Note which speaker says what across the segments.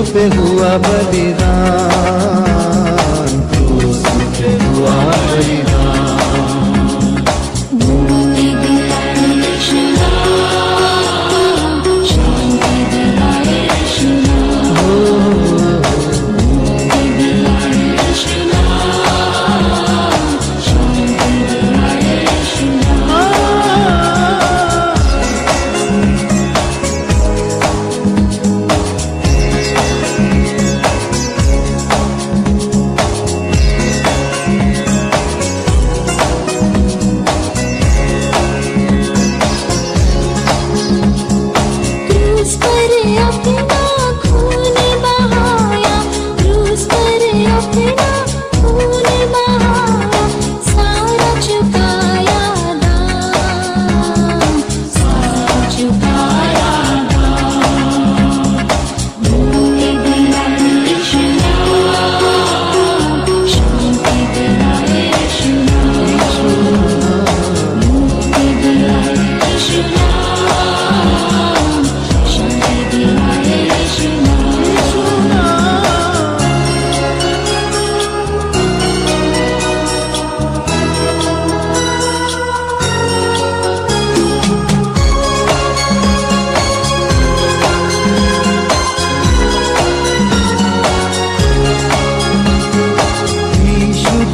Speaker 1: पे हुआ बलिदान, क्रूस पे हुआ बलिदान।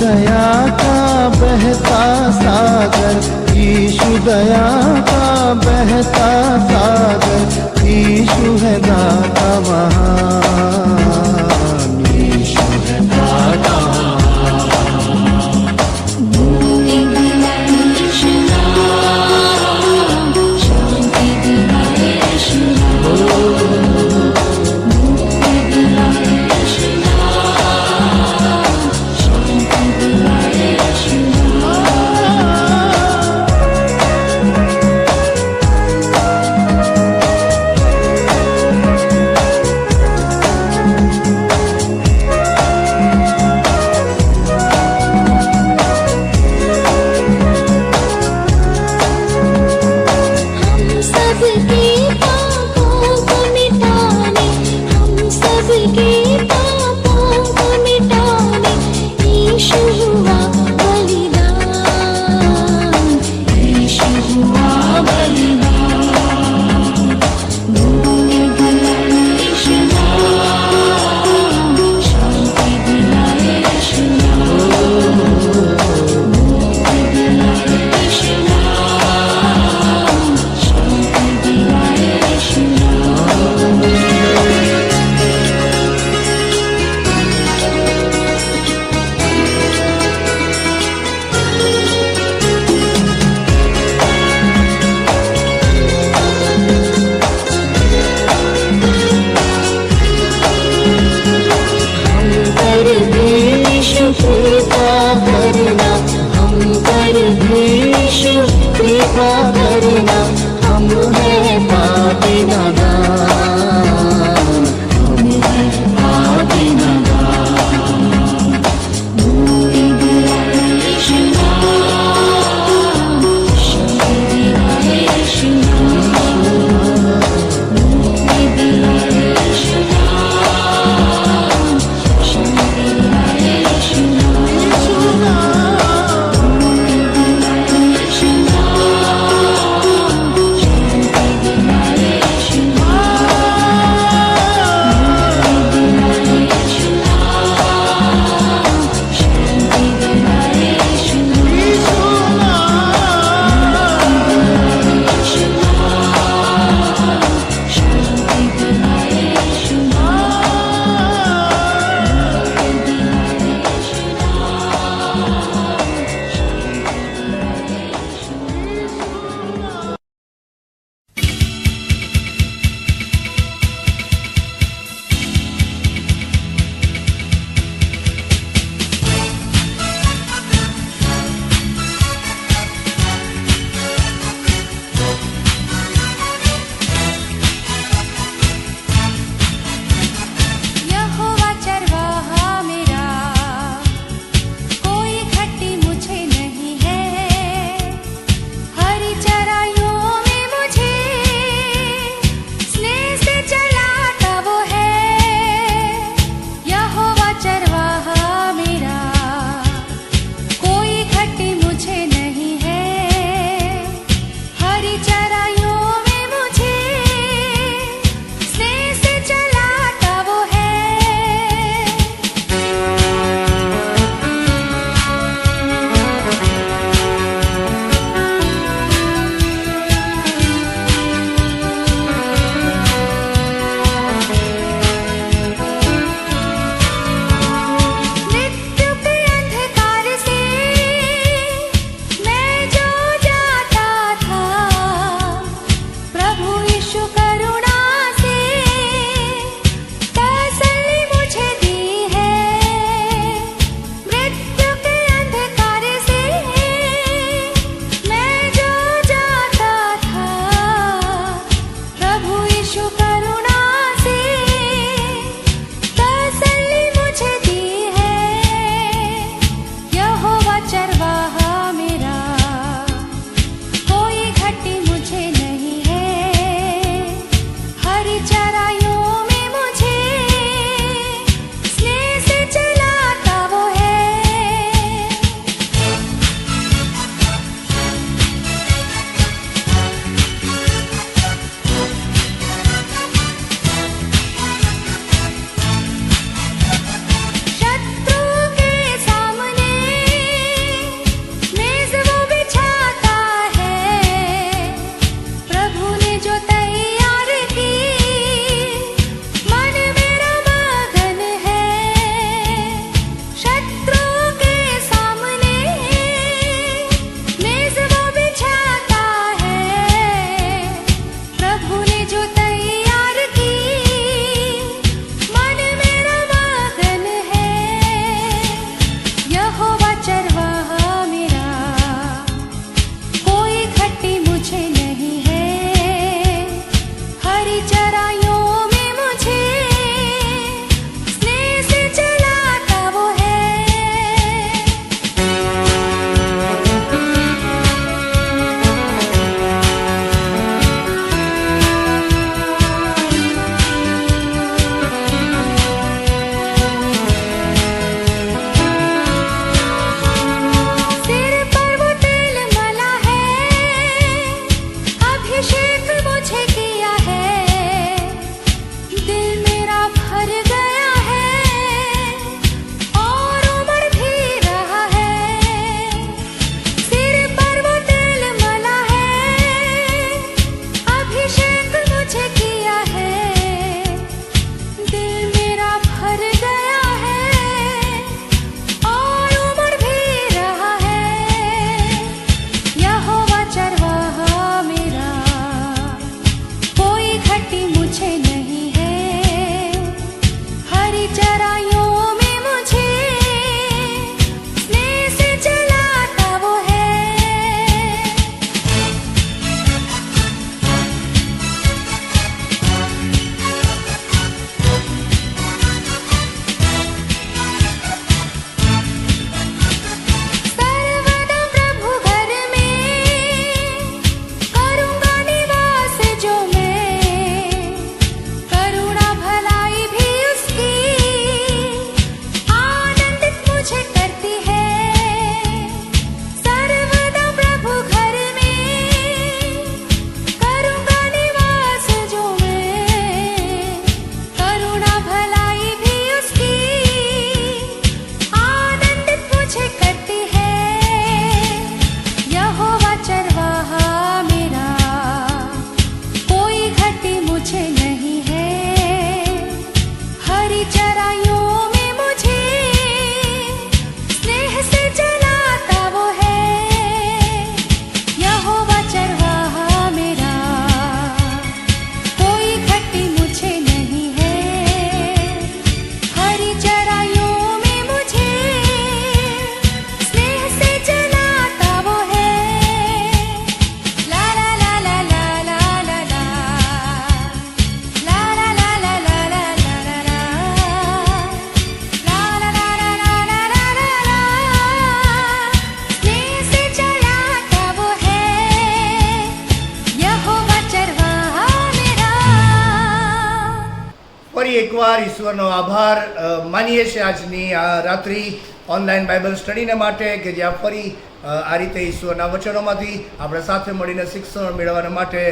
Speaker 1: दया का बहता सागर, यीशु दया का बहता सागर, यीशु है दाता महान, यीशु है दाता कृपा करना, हम हैं पापी नादान, हम हैं पापी नादान।
Speaker 2: हरी चराइयों में मुझे स्नेह से चलाता वो है। सिर पर वो तेल मला है, अभिषेक मुझे किया है, दिल मेरा भर गया है और उमड़ भी रहा है। सिर पर वो तेल मला है, अभिषेक मुझे किया है, दिल मेरा भर गया है और उमड़ भी रहा है। यहोवा चरवाहा मेरा, कोई घटी मुझे नहीं है, हरी चराइयों में मुझे स्नेह से चलाता वो है। सर्वदा प्रभु घर में करूँगा निवास जो मैं, करुणा भलाई भी उसकी आनंदित मुझे करती है। सर्वदा प्रभु घर में करूँगा निवास जो मैं, करुणा भलाई भी उसकी आनंदित मुझे करती है। यहोवा चरवाहा मेरा, कोई घटी मुझे नहीं है, हरी चराइयों में मुझे स्नेह से चलाता वो है। यहोवा चरवाहा मेरा, कोई घटी मुझे नहीं है, हरी चराइयों में मुझे स्नेह से चलाता वो है। ला ला ला ला ला ला ला ला, ला ला ला ला ला ला ला ला ला, ला ला ला ला ला ला ला ला ला, स्नेह से चलाता वो है। यहोवा चरवाहा मेरा।
Speaker 3: ફરી એકવાર ઈશ્વરનો આભાર માનીએ છીએ આજની આ રાત્રિ ઓનલાઈન બાઇબલ સ્ટડીને માટે કે જ્યાં ફરી આ રીતે ઈશ્વરના વચનોમાંથી આપણે સાથે મળીને શિક્ષણ મેળવવા માટે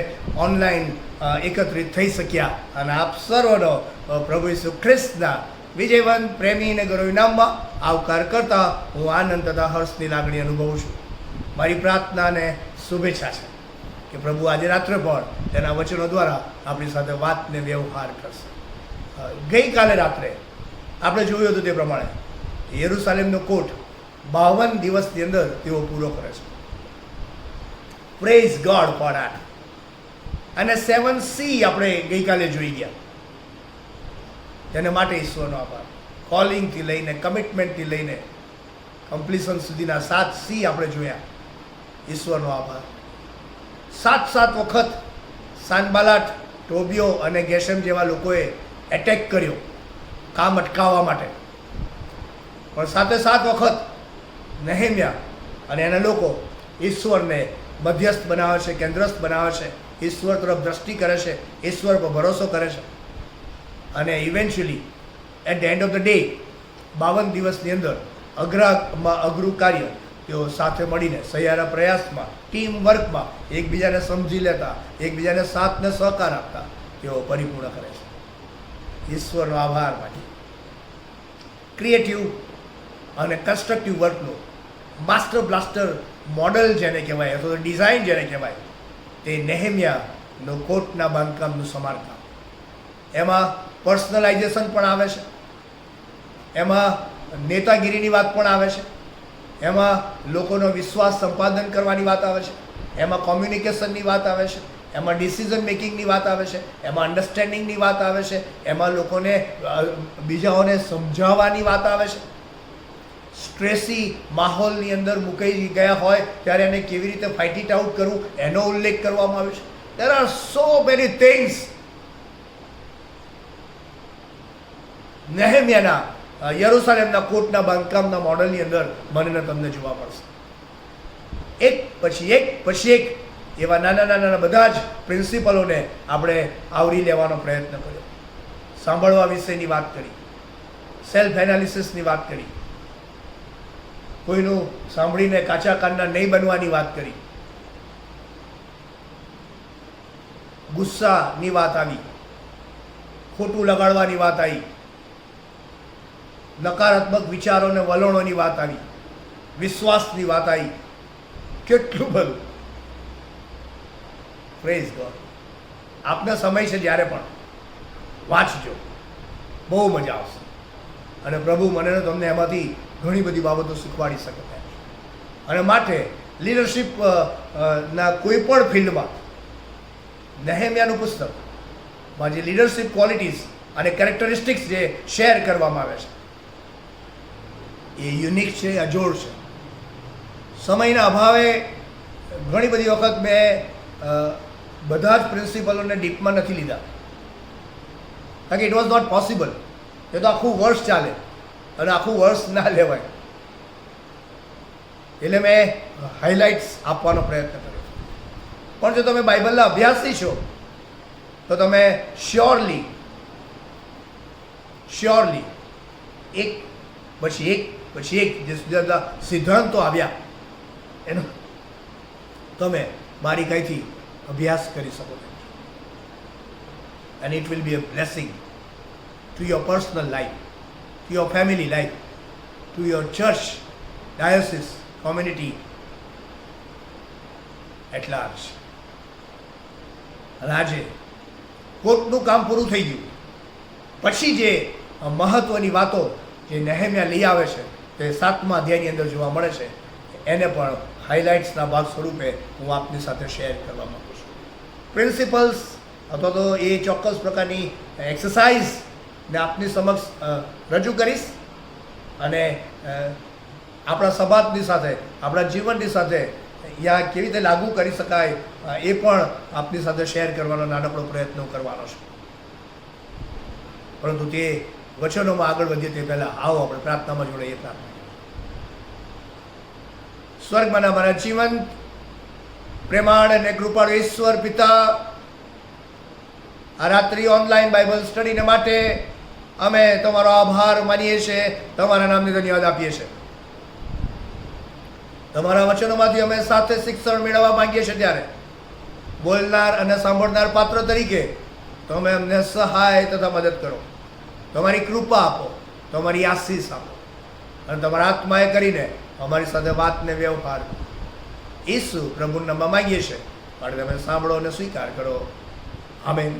Speaker 3: ઓનલાઈન એકત્રિત થઈ શક્યા અને આપ સર્વનો પ્રભુ ઈસુ ખ્રિસ્તના વિજયવંત પ્રેમી અને ગૌરવ નામમાં આવકાર કરતા હું આનંદ તથા હર્ષની લાગણી અનુભવું છું. મારી પ્રાર્થના અને શુભેચ્છા છે કે પ્રભુ આજે રાત્રે પણ તેના વચનો દ્વારા આપણી સાથે વાત ને વ્યવહાર કરશે. ગઈકાલે રાત્રે આપણે જોયું હતું તે પ્રમાણે યરુસાલેમનો કોટ 52 દિવસની અંદર તેઓ પૂરો કરે છે. Praise God for that. અને 7C આપણે ગઈકાલે જોઈ ગયા. તેને માટે ઈશ્વરનો આભાર. કોલિંગથી લઈને કમિટમેન્ટથી લઈને કમ્પ્લીશન સુધીના 7C આપણે જોયા. ઈશ્વરનો આભાર. 7 વખત સાનબાલાટ, ટોબિયો અને ગેશેમ જેવા લોકોએ એટેક કર્યો કામ અટકાવવા માટે, પણ 7 વખત નેહેમ્યા અને એના લોકો ઈશ્વરને મધ્યસ્થ બનાવે છે, કેન્દ્રસ્થ બનાવે છે, ઈશ્વર તરફ દ્રષ્ટિ કરે છે, ઈશ્વર પર ભરોસો કરે છે અને eventually at the end of the day 52 દિવસની અંદર અઘરું કાર્ય તેઓ સાથે મળીને સહિયારા પ્રયાસમાં, ટીમ વર્કમાં એકબીજાને સમજી લેતા, એકબીજાને સાથ ને સહકાર આપતા તેઓ પરિપૂર્ણ કરે છે. ઈશ્વરનો આભાર માટે. ક્રિએટિવ અને કન્સ્ટ્રક્ટિવ વર્કનો માસ્ટર બ્લાસ્ટર મોડલ જેને કહેવાય અથવા તો ડિઝાઇન જેને કહેવાય તે નેહેમ્યાનો કોટના બાંધકામનું સમારકામ. એમાં પર્સનલાઇઝેશન પણ આવે છે, એમાં નેતાગીરીની વાત પણ આવે છે, એમાં લોકોનો વિશ્વાસ સંપાદન કરવાની વાત આવે છે, એમાં કોમ્યુનિકેશનની વાત આવે છે, એમાં ડિસિઝન મેકિંગની વાત આવે છે, એમાં અન્ડરસ્ટેન્ડિંગની વાત આવે છે, એમાં લોકોને બીજાઓને સમજાવવાની વાત આવે છે. સ્ટ્રેસી માહોલની અંદર મુકાઈ ગયા હોય ત્યારે એને કેવી રીતે ફાઇટ ઇટ આઉટ કરવું એનો ઉલ્લેખ કરવામાં આવ્યો છે. There are so many things નેહેમ્યાના યરુશલેમના કોટના બાંધકામના મોડલની અંદર મને ને તમને જોવા મળશે. એક પછી એક એવા નાના નાના બધા જ પ્રિન્સિપલોને આપણે આવરી લેવાનો પ્રયત્ન કર્યો. સાંભળવા વિશેની વાત કરી, સેલ્ફ એનાલિસિસની વાત કરી, કોઈનું સાંભળીને કાચા કાનના નહીં બનવાની વાત કરી, ગુસ્સાની વાત આવી, ખોટું લગાડવાની વાત આવી, નકારાત્મક વિચારો અને વલણોની વાત આવી, વિશ્વાસની વાત આવી, કેટલું બધું. Praise God. આપનો સમય છે જ્યારે પણ વાંચજો, બહુ મજા આવશે અને પ્રભુ મને તમને એમાંથી ઘણી બધી બાબતો શીખવાડી શકે છે. અને માટે લીડરશિપ ના કોઈ પણ ફિલ્ડમાં નેહેમ્યાનું પુસ્તકમાં જે લીડરશિપ ક્વોલિટીઝ અને કેરેક્ટરિસ્ટિક્સ જે શેર કરવામાં આવે છે એ યુનિક છે, અજોડ છે. સમયના અભાવે ઘણી બધી વખત મેં બધા જ પ્રિન્સિપલોને ડીપમાં નથી લીધા, કારણ કે ઇટ વોઝ નોટ પોસિબલ. એ તો આખું વર્ષ ચાલે અને આખું વર્ષ ના લેવાય, એટલે મેં હાઇલાઇટ્સ આપવાનો પ્રયત્ન કર્યો. પણ જો તમે બાઇબલના અભ્યાસી છો તો તમે શ્યોરલી એક પછી એક જે જુદા સિદ્ધાંતો આવ્યા એનો તમે બારીકાઈથી અભ્યાસ કરી શકો છો. And it will be a blessing to your personal life, to your family life, to your church, diocese, community at large. અને આજે કોર્ટનું કામ પૂરું થઈ ગયું પછી જે મહત્ત્વની વાતો જે નેહેમ્યા લઈ આવે છે તે 7મા અધ્યાયની અંદર જોવા મળે છે, એને પણ હાઇલાઇટ્સના ભાગ સ્વરૂપે હું આપની સાથે શેર કરવા માગું છું. પ્રિન્સિપલ્સ અથવા તો એ ચોક્કસ પ્રકારની એક્સરસાઇઝ ને આપની સમક્ષ રજૂ કરીશ અને આપણા સમાજની સાથે, આપણા જીવનની સાથે યા કેવી રીતે લાગુ કરી શકાય એ પણ આપની સાથે શેર કરવાનો નાનકડો પ્રયત્ન કરવાનો છે. પરંતુ તે વચનોમાં આગળ વધીએ તે પહેલાં આવો આપણે પ્રાર્થનામાં જોડાઈએ. પ્રાર્થના. સ્વર્ગમાંના મારા જીવંત પ્રેમાળ અને કૃપાળુ ઈશ્વર પિતા, આ રાત્રિ ઓનલાઈન બાઇબલ સ્ટડીને માટે અમે તમારો આભાર માનીએ છીએ, તમારા નામને ધન્યવાદ આપીએ છીએ. તમારા વચનોમાંથી અમે સાથે શિક્ષણ મેળવવા માંગીએ છીએ ત્યારે બોલનાર અને સાંભળનાર પાત્ર તરીકે તમે અમને સહાય તથા મદદ કરો. તમારી કૃપા આપો, તમારી આશીષ આપો અને તમારા આત્માએ કરીને અમારી સાથે વાતને વ્યવહાર કરો. ઈસુ પ્રભુના નામમાં માંગીએ છીએ, માટે તમે સાંભળો અને સ્વીકાર કરો. આમેન.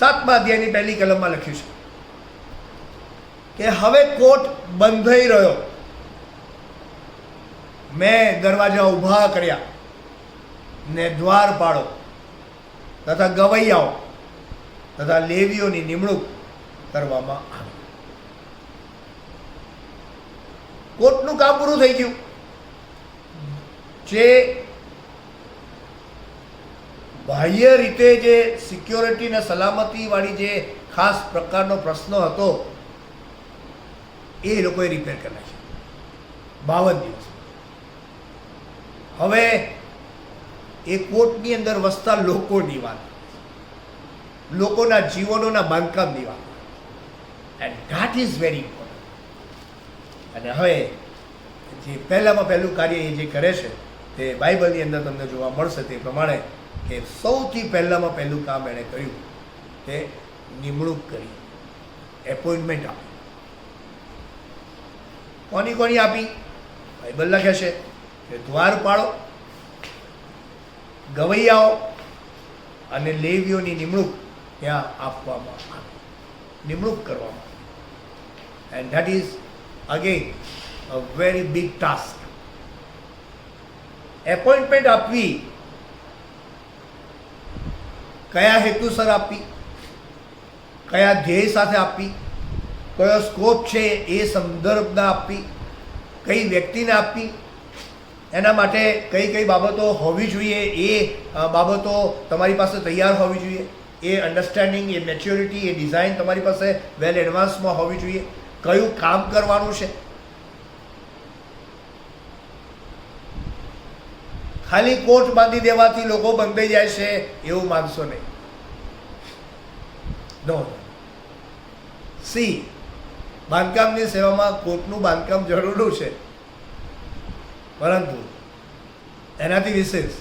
Speaker 3: 7મા અધ્યાયની પહેલી કલમમાં લખ્યું છે કે હવે કોટ બંધાઈ રહ્યો, મેં દરવાજા ઊભા કર્યા ને દ્વાર પાડો તથા ગવૈયાઓ તથા લેવીઓની નિમણૂક કરવામાં આવી. કોર્ટનું કામ પૂરું થઈ ગયું. જે બાહ્ય રીતે જે સિક્યોરિટી અને સલામતીવાળી જે ખાસ પ્રકારનો પ્રશ્ન હતો એ લોકોએ રિપેર કરી નાખ્યો 52 દિવસ. હવે એ કોર્ટની અંદર વસતા લોકોની વાત, લોકોના જીવનોના બાંધકામની વાત, and that is very important. અને હવે જે પહેલામાં પહેલું કાર્ય એ જે કરે છે તે બાઇબલની અંદર તમને જોવા મળશે તે પ્રમાણે કે સૌથી પહેલામાં પહેલું કામ એણે કર્યું તે નિમણૂક કરી, એપોઇન્ટમેન્ટ આપી. કોની આપી? બાઇબલ લખે છે કે દ્વારપાળો, ગવૈયાઓ અને લેવીઓની નિમણૂક ત્યાં આપવામાં આવી, નિમણૂક કરવામાં આવી. And that is again a very big task. Appointment આપવી કયા હેતુસર આપવી, કયા ધ્યેય સાથે આપવી, કયો સ્કોપ છે એ સંદર્ભના આપવી, કઈ વ્યક્તિને આપવી, એના માટે કઈ કઈ બાબતો હોવી જોઈએ એ બાબતો તમારી પાસે તૈયાર હોવી જોઈએ. એ અન્ડરસ્ટેન્ડિંગ, એ મેચ્યોરિટી, એ ડિઝાઇન તમારી પાસે વેલ એડવાન્સમાં હોવી જોઈએ. કયું કામ કરવાનું છે. ખાલી કોટ બાંધી દેવાથી લોકો બંધાઈ જાય છે એવું માનશો નહીં. નો સી, બાંધકામની સેવામાં કોટનું બાંધકામ જરૂરનું છે, પરંતુ એનાથી વિશેષ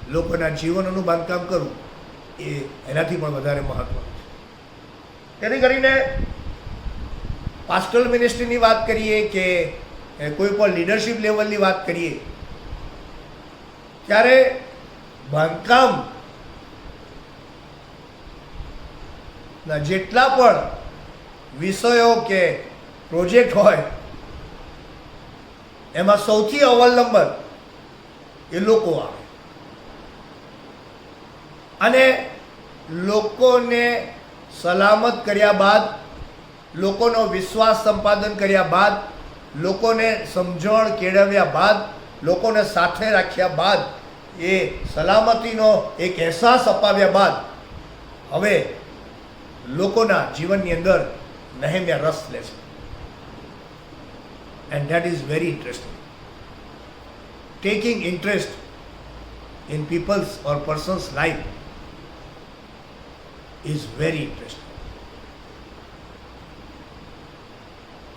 Speaker 3: લોકોના જીવનોનું બાંધકામ કરવું એ એનાથી પણ વધારે મહત્વનું છે. જેથી કરીને પાસ્ટોરલ મિનિસ્ટ્રીની વાત કરીએ કે કોઈ પણ લીડરશિપ લેવલની વાત કરીએ, ત્યારે બાંધકામના જેટલા પણ વિષયો કે પ્રોજેક્ટ હોય એમાં સૌથી અવ્વલ નંબર એ લોકો આવે. અને લોકોને સલામત કર્યા બાદ, લોકોનો વિશ્વાસ સંપાદન કર્યા બાદ, લોકોને સમજણ કેળવ્યા બાદ, લોકોને સાથે રાખ્યા બાદ, એ સલામતીનો એક અહેસાસ અપાવ્યા બાદ હવે લોકોના જીવનની અંદર નહેમ્યા રસ લે છે. And that is very interesting. Taking interest in peoples or persons life is very interesting.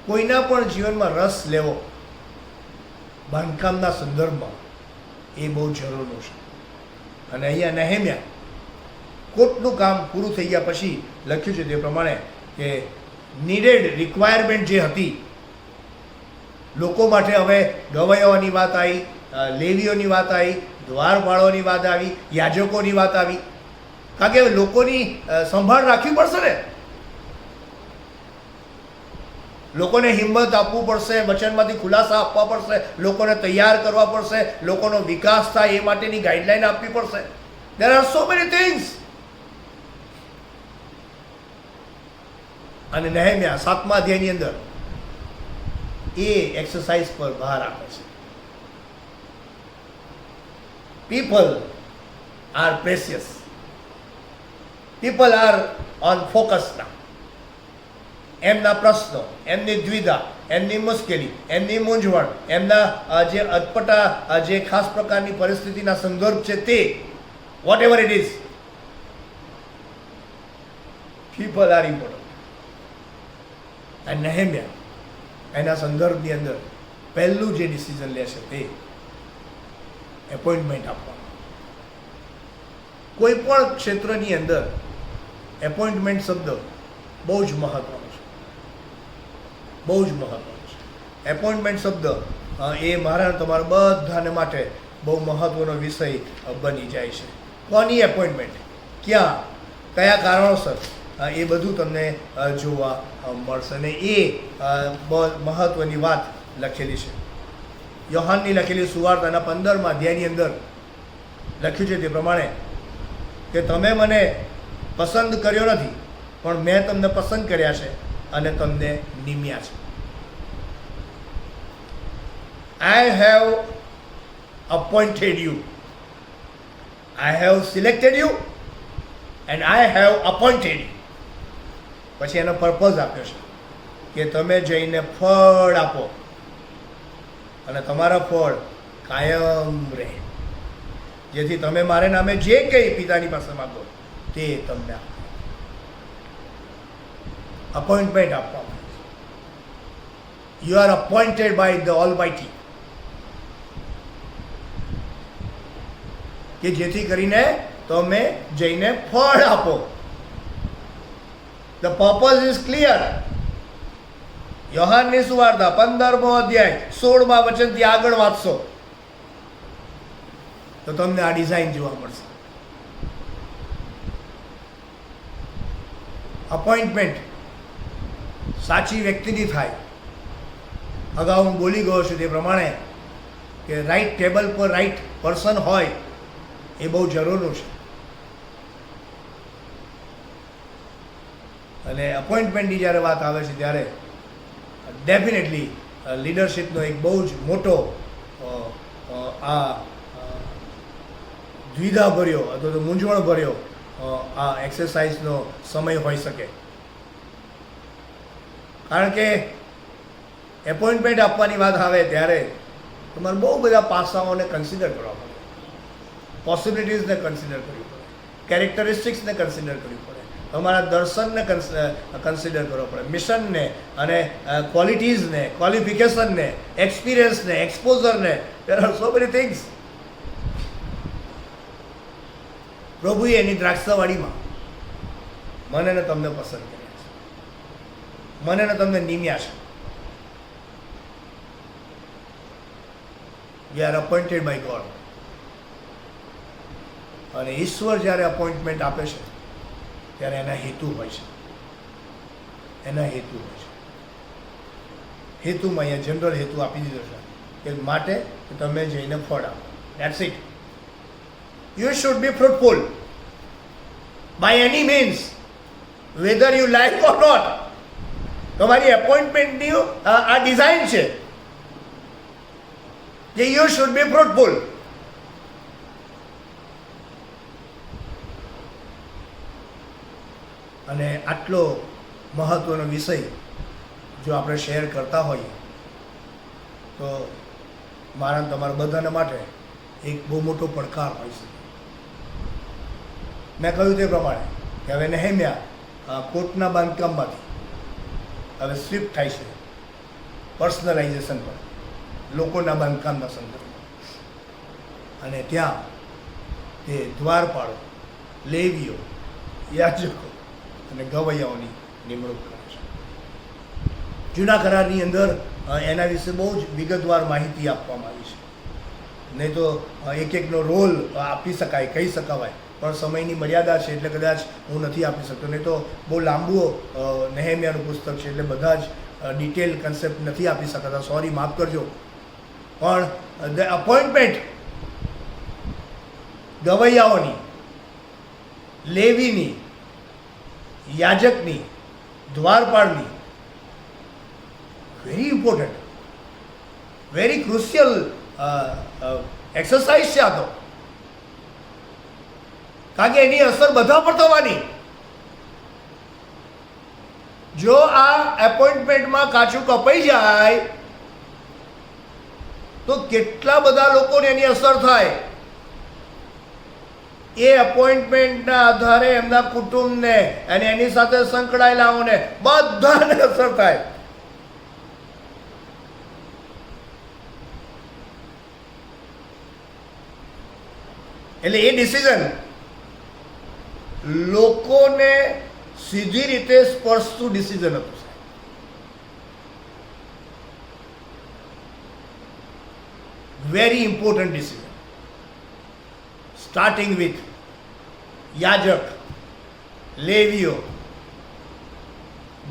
Speaker 3: કોઈના પણ જીવનમાં રસ લેવો બાંધકામના સંદર્ભમાં એ બહુ જરૂરનું છે. અને અહીંયા નહેમ્યા કોટનું કામ પૂરું થઈ ગયા પછી લખ્યું છે તે પ્રમાણે કે નીડેડ રિક્વાયરમેન્ટ જે હતી લોકો માટે, હવે ગવાયોની વાત આવી, લેવીઓની વાત આવી, દ્વારપાળોની વાત આવી, યાજકોની વાત આવી. કારણ કે લોકોની સંભાળ રાખવી પડશે ને, લોકોને હિંમત આપવું પડશે, વચનમાંથી ખુલાસા આપવા પડશે, લોકોને તૈયાર કરવા પડશે, લોકોનો વિકાસ થાય એ માટેની ગાઈડલાઈન આપવી પડશે. દેર આર સો મેની થિંગ્સ. અને નહેમ્યા 7મા અધ્યાયની અંદર એ એક્સરસાઇઝ પર ભાર આપે છે. People are precious, people are on focus ના. એમના પ્રશ્નો, એમની દ્વિધા, એમની મુશ્કેલી, એમની મૂંઝવણ, એમના જે અટપટા જે ખાસ પ્રકારની પરિસ્થિતિના સંદર્ભ છે તે whatever it is, people are important. અને નહેમ્યા એના સંદર્ભની અંદર પહેલું જે ડિસિઝન લે છે તે એપોઇન્ટમેન્ટ આપવાનું. કોઈ પણ ક્ષેત્રની અંદર એપોઇન્ટમેન્ટ શબ્દ બહુ જ મહત્વનો છે, બહુ જ મહત્વનો છે. એપોઇન્ટમેન્ટ શબ્દ એ મારા તમારા બધાને માટે બહુ મહત્વનો વિષય બની જાય છે. કોની એપોઇન્ટમેન્ટ, ક્યાં, કયા કારણોસર, એ બધું તમને જોવા મળશે. ને એ બહુ મહત્વની વાત લખેલી છે. યોહાનની લખેલી સુવાર્તાના 15મા અધ્યાયની અંદર લખ્યું છે તે પ્રમાણે કે તમે મને પસંદ કર્યો નથી, પણ મેં તમને પસંદ કર્યા છે અને તમને નિમ્યા છે. I have appointed you, I have selected you and I have appointed you. પછી એનો પર્પઝ આપ્યો છે કે તમે જઈને ફળ આપો અને તમારા ફળ કાયમ રહે, જેથી તમે મારે નામે જે કંઈ પિતાની પાસે માગો તે તમને આપો. અપોઇન્ટમેન્ટ આપવામાં આવે છે. You are appointed by the almighty, કે જેથી કરીને તમે જઈને ફળ આપો. The purpose is clear. યોહાનની સુવાર્તા 15મો અધ્યાય 16મા વચનથી આગળ વાંચશો તો તમને આ ડિઝાઇન જોવા મળશે. અપોઇન્ટમેન્ટ સાચી વ્યક્તિની થાય. અગાઉ હું બોલી ગયો છું તે પ્રમાણે કે રાઈટ ટેબલ પર રાઈટ પર્સન હોય એ બહુ જરૂરનું છે. અને અપોઇન્ટમેન્ટની જ્યારે વાત આવે છે ત્યારે ડેફિનેટલી લીડરશિપનો એક બહુ જ મોટો આ દ્વિધા ભર્યો અથવા તો મૂંઝવણ ભર્યો આ એક્સરસાઇઝનો સમય હોઈ શકે. કારણ કે એપોઇન્ટમેન્ટ આપવાની વાત આવે ત્યારે તમારે બહુ બધા પાસાઓને કન્સિડર કરવા પડે, પોસિબિલિટીઝને કન્સિડર કરવી પડે, કેરેક્ટરિસ્ટિક્સને કન્સિડર કરવી પડે, તમારા દર્શનને કન્સિડર કરવો પડે, મિશનને અને ક્વોલિટીઝને, ક્વોલિફિકેશનને, એક્સપિરિયન્સને, એક્સપોઝરને. There are so many things. પ્રભુએ એની દ્રાક્ષવાડીમાં મને ને તમને પસંદ કર્યા છે, મને ને તમને નિમ્યા છે. We are appointed by God. અને ઈશ્વર જ્યારે અપોઇન્ટમેન્ટ આપે છે ત્યારે એના હેતુ હોય છે, એના હેતુ હોય છે. હેતુમાં અહીંયા જનરલ હેતુ આપી દીધો છે કે માટે કે તમે જઈને ફળ આપો. That's it. You should be fruitful by any means, whether you like or not. તમારી એપોઇન્ટમેન્ટની આ ડિઝાઇન છે કે you should be fruitful. અને આટલો મહત્વનો વિષય જો આપણે શેર કરતા હોઈએ તો મારા અને તમારા બધાના માટે એક બહુ મોટો પડકાર હોય છે. મેં કહ્યું તે પ્રમાણે કે હવે નેહેમ્યા કોટના બાંધકામમાંથી હવે શિફ્ટ થાય છે પર્સનલાઇઝેશન પર, લોકોના બાંધકામના સંદર્ભમાં. અને ત્યાં તે દ્વારપાળો, લેવીઓ, યાજકો અને ગવૈયાઓની નિમણૂક કરે છે. જૂના કરારની અંદર એના વિશે બહુ જ વિગતવાર માહિતી આપવામાં આવી છે. નહીં તો એક એકનો રોલ આપી શકાય, કહી શકાય, પણ સમયની મર્યાદા છે એટલે કદાચ હું નથી આપી શકતો. નહીં તો બહુ લાંબુ નેહેમ્યાનું પુસ્તક છે એટલે બધા જ ડિટેલ કન્સેપ્ટ નથી આપી શકાતા. સોરી, માફ કરજો. પણ ધ અપોઇન્ટમેન્ટ ગવૈયાઓની, લેવીની, યાજકની, દ્વારપાળની very important, very crucial exercise છે આ તો. કારણ કે એની અસર બધા પર થવાની. જો આ એપોઇન્ટમેન્ટમાં કાચું કપાઈ જાય તો કેટલા બધા લોકોને એની અસર થાય. એ એપોઇન્ટમેન્ટના આધારે એમના કુટુંબને અને એની સાથે સંકળાયેલાઓને બધાને અસર થાય. એટલે એ ડિસિઝન લોકોને સીધી રીતે સ્પર્શતું ડિસિઝન હતું. Very important decision. Starting with યાજક, લેવીઓ,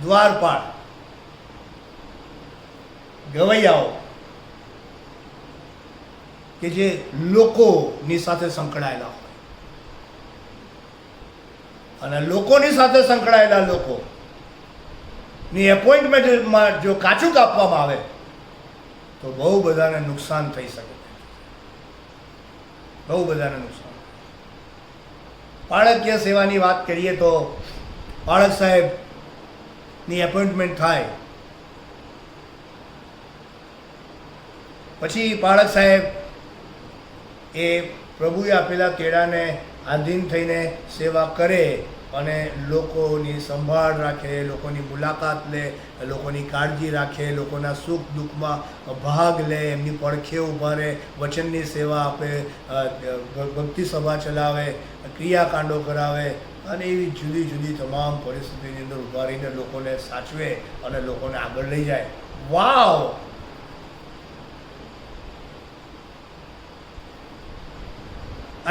Speaker 3: દ્વારપાળ, ગવૈયાઓ કે જે લોકોની સાથે સંકળાયેલા હોય. અને લોકોની સાથે સંકળાયેલા લોકોની એપોઇન્ટમેન્ટમાં જો કાચું કાપવામાં આવે તો બહુ બધાને નુકસાન થઈ શકે, બહુ બધાને નુકસાન. બાળકીય સેવાની વાત કરીએ તો બાળક સાહેબની એપોઇન્ટમેન્ટ થાય પછી બાળક સાહેબ એ પ્રભુએ આપેલા કેળાને આધીન થઈને સેવા કરે અને લોકોની સંભાળ રાખે, લોકોની મુલાકાત લે, લોકોની કાળજી રાખે, લોકોના સુખ દુઃખમાં ભાગ લે, એમની પડખે ઊભા રહે, વચનની સેવા આપે, ભક્તિ સભા ચલાવે, ક્રિયાકાંડો કરાવે અને એવી જુદી જુદી તમામ પરિસ્થિતિની અંદર ઊભા રહીને લોકોને સાચવે અને લોકોને આગળ લઈ જાય. વાવ!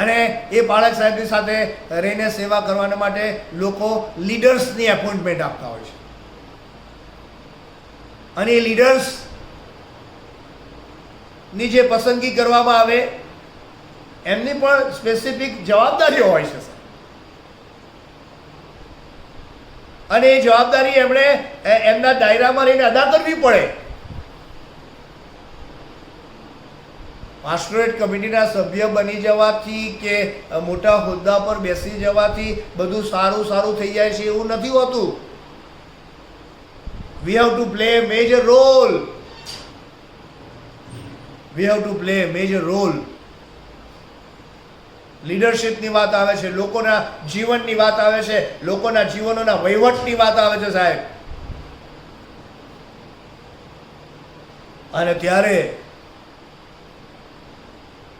Speaker 3: અને એ બાળક સાહેબની સાથે રહીને સેવા કરવાના માટે લોકો લીડર્સની એપોઇન્ટમેન્ટ આપતા હોય છે. અને એ લીડર્સની જે પસંદગી કરવામાં આવે એમની પણ સ્પેસિફિક જવાબદારીઓ હોય છે. અને એ જવાબદારી એમણે એમના દાયરામાં રહીને અદા કરવી પડે. પાસ્ટોરેટ કમિટીના સભ્ય બની જવાથી કે મોટા હોદ્દા પર બેસી જવાથી બધું સારું સારું થઈ જાય છે એવું નથી હોતું. We have to play major role. We have to play major role. લીડરશિપની વાત આવે છે, લોકોના જીવનની વાત આવે છે, લોકોના જીવનોના વહીવટની વાત આવે છે સાહેબ. અને ત્યારે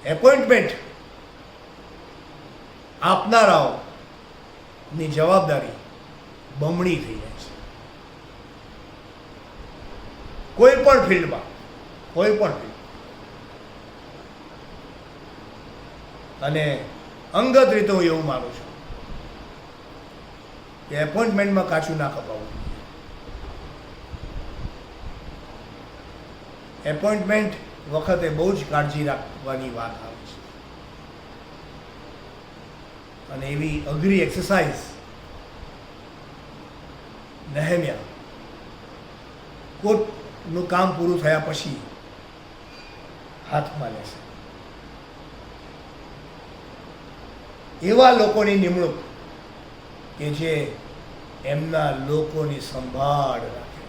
Speaker 3: એપોઇન્ટમેન્ટ આપનારાઓની જવાબદારી બમણી થઈ જાય છે. કોઈ પણ ફિલ્ડમાં, કોઈ પણ ફિલ્ડ. અને અંગત રીતે હું એવું માનું છું કે એપોઇન્ટમેન્ટમાં કાચું ના કપાવવું. એપોઇન્ટમેન્ટ વખતે બહુ જ કાળજી રાખવાની વાત આવે છે. અને એવી અઘરી એક્સરસાઇઝ નેહેમિયા કોટનું કામ પૂરું થયા પછી હાથમાં લેશે. એવા લોકોની નિમણૂક કે જે એમના લોકોની સંભાળ રાખે,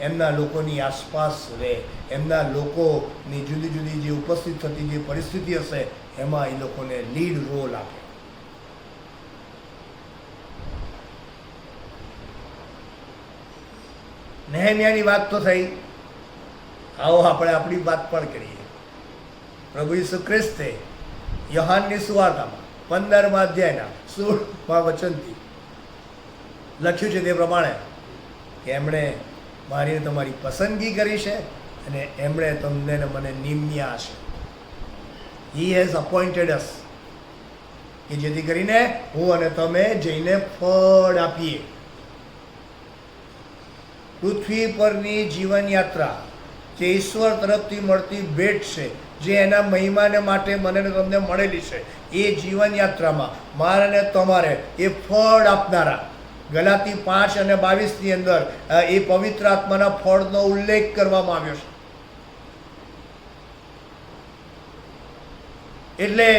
Speaker 3: એમના લોકોની આસપાસ રહે, એમના લોકોની જુદી જુદી જે ઉપસ્થિત થતી જે પરિસ્થિતિ હશે એમાં એ લોકોને લીડ રોલ આપે. નેહેમિયાની વાત તો થઈ, આવો આપણે આપણી વાત પણ કરીએ. પ્રભુ ઈસુ ખ્રિસ્તે યોહાનની સુવાર્તામાં 15મા અધ્યાયના 16મા વચનથી લખ્યું છે તે પ્રમાણે કે એમણે મારી તમારી પસંદગી કરી છે અને એમણે તમને ને મને નિમ્યા છે. હી હેઝ અપોઇન્ટેડ અસ, કે જેથી કરીને હું અને તમે જઈને ફળ આપીએ. પૃથ્વી પરની જીવન યાત્રા જે ઈશ્વર તરફથી મળતી ભેટ છે, જે એના મહિમાને માટે મને ને તમને મળેલી છે, એ જીવન યાત્રામાં મારે ને તમારે એ ફળ આપનારા ગલાતી 5 અને 22ની અંદર એ પવિત્ર આત્માના ફળનો ઉલ્લેખ કરવામાં આવ્યો છે. એટલે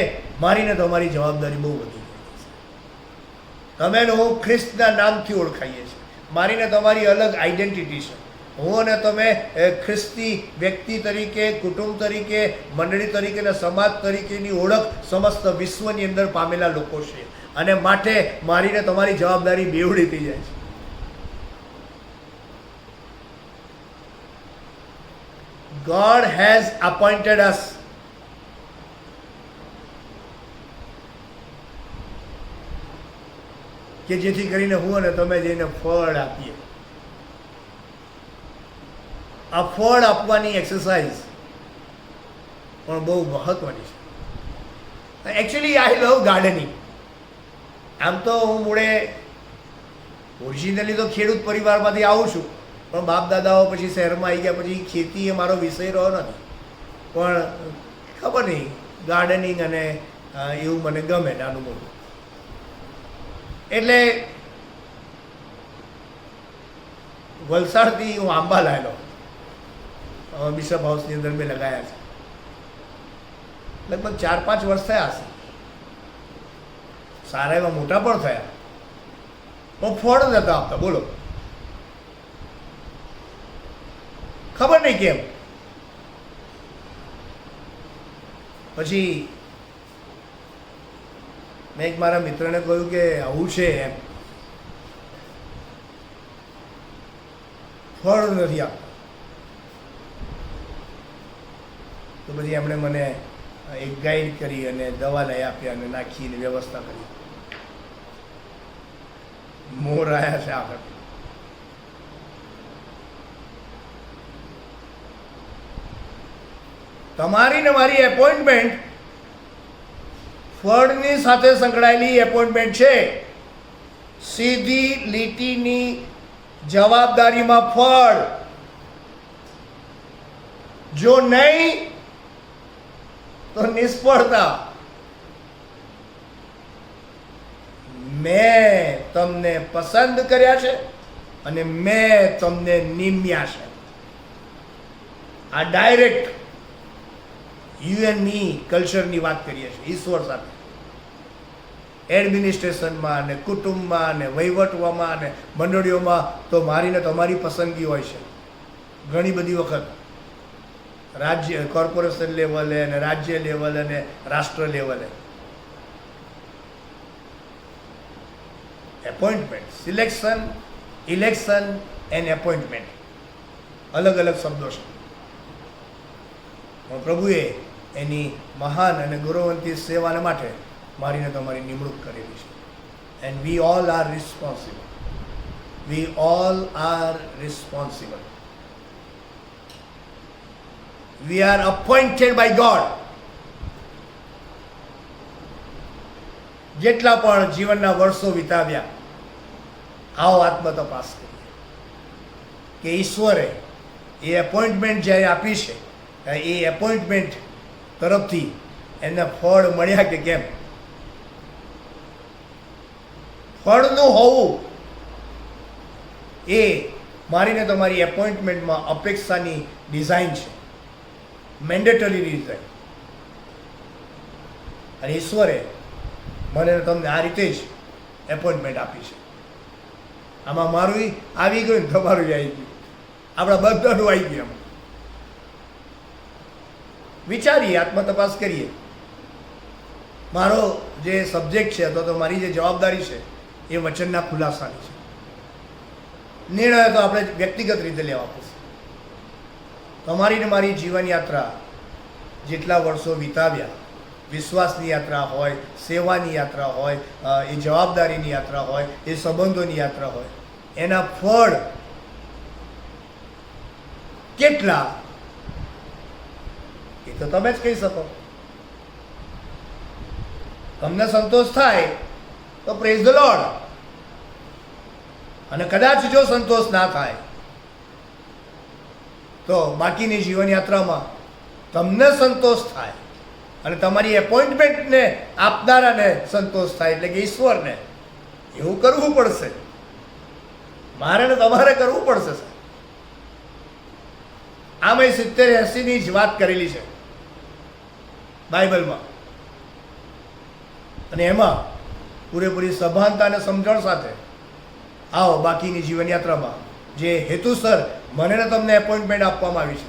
Speaker 3: મારી ને તમારી જવાબદારી બહુ વધી ગઈ છે. તમે ને હું ખ્રિસ્તના નામથી ઓળખાઈએ છીએ. મારી ને તમારી અલગ આઈડેન્ટિટી છે. હું અને તમે ખ્રિસ્તી વ્યક્તિ તરીકે, કુટુંબ તરીકે, મંડળી તરીકે અને સમાજ તરીકેની ઓળખ સમસ્ત વિશ્વની અંદર પામેલા લોકો છે. અને માટે મારીને તમારી જવાબદારી બેવડી થઈ જાય છે. God has appointed us. કે જેથી કરીને હું અને તમે જઈને ફળ આપીએ. આ ફળ આપવાની એક્સરસાઇઝ પણ બહુ મહત્વની છે. એકચ્યુઅલી આઈ લવ ગાર્ડનિંગ. આમ તો હું મૂળે ઓરિજિનલી તો ખેડૂત પરિવારમાંથી આવું છું, પણ બાપ દાદાઓ પછી શહેરમાં આવી ગયા પછી ખેતી એ મારો વિષય રહ્યો નથી. પણ ખબર નહીં, ગાર્ડનિંગ અને એવું મને ગમે નાનું મોટું. એટલે વલસાડથી હું આંબા લાવેલો, બિશપ હાઉસની અંદર મેં લગાવ્યા છે. લગભગ 4-5 વર્ષ થયા હશે. સારા એવા મોટા પણ થયા, પણ ફળ નતા આપતા. બોલો, ખબર નહીં કેમ. પછી મેં એક મારા મિત્રને કહ્યું કે આવું છે એમ, ફળ નથી આપતા. તો પછી એમણે મને એક ગાઈડ કરી અને દવા લઈ આપી અને નાખીને વ્યવસ્થા કરી. મોર આવ્યા છે આગળ. તમારી ને મારી એપોઇન્ટમેન્ટ ફળની સાથે સંકળાયેલી એપોઇન્ટમેન્ટ છે. સીધી લીટીની જવાબદારીમાં ફળ. જો નહીં તો નિષ્ફળતા. મેં તમને પસંદ કર્યા છે અને મેં તમને નિમ્યા છે. આ ડાયરેક્ટ યુ એન્ડ મી કલ્ચરની વાત કરીએ છીએ ઈશ્વર સાથે. એડમિનિસ્ટ્રેશનમાં ને કુટુંબમાં ને વહીવટવામાં ને મંડળીઓમાં તો મારી ને તમારી પસંદગી હોય છે. ઘણી બધી વખત રાજ્ય કોર્પોરેશન લેવલે અને રાજ્ય લેવલે અને રાષ્ટ્ર લેવલે appointment, selection, election and appointment અલગ અલગ શબ્દો છે. પણ પ્રભુએ એની મહાન અને ગૌરવવંતી સેવાને માટે મારીને તમારી નિમણૂક કરેલી છે. And we all are responsible. We all are responsible. We are appointed by God. જેટલા પણ જીવનના વર્ષો વિતાવ્યા, આવો આત્મતપાસ કરીએ કે ઈશ્વરે એ એપોઇન્ટમેન્ટ જ્યારે આપી છે એ એપોઇન્ટમેન્ટ તરફથી એને ફળ મળ્યા કે કેમ. ફળનું હોવું એ મારીને તમારી એપોઇન્ટમેન્ટમાં અપેક્ષાની ડિઝાઇન છે, મેન્ડેટરી ડિઝાઇન. અને ઈશ્વરે મને તમને આ રીતે જ એપોઇન્ટમેન્ટ આપી છે. આમાં મારું આવી ગયું ને તમારું આવી ગયું, આપણા બધાનું આવી ગયું. વિચારીએ, આત્મતપાસ કરીએ. મારો જે સબ્જેક્ટ છે અથવા તો મારી જે જવાબદારી છે એ વચનના ખુલાસાની છે. નિર્ણય તો આપણે વ્યક્તિગત રીતે લેવા પડશે. તમારી ને મારી જીવન યાત્રા જેટલા વર્ષો વિતાવ્યા, વિશ્વાસની યાત્રા હોય, સેવાની યાત્રા હોય, એ જવાબદારીની યાત્રા હોય, એ સંબંધોની યાત્રા હોય, એના ફળ કેટલા એ તો તમે જ કહી શકો. તમને સંતોષ થાય તો પ્રેઝ ધ લોર્ડ, અને કદાચ જો સંતોષ ના થાય તો બાકીની જીવન યાત્રામાં તમને સંતોષ થાય અને તમારી એપોઇન્ટમેન્ટને આપનારાને સંતોષ થાય, એટલે કે ઈશ્વરને, એવું કરવું પડશે. મારે ને તમારે કરવું પડશે. આમાં 70-80ની જ વાત કરેલી છે બાઇબલમાં, અને એમાં પૂરેપૂરી સભાનતા અને સમજણ સાથે આવો બાકીની જીવનયાત્રામાં જે હેતુસર મને ને તમને એપોઇન્ટમેન્ટ આપવામાં આવી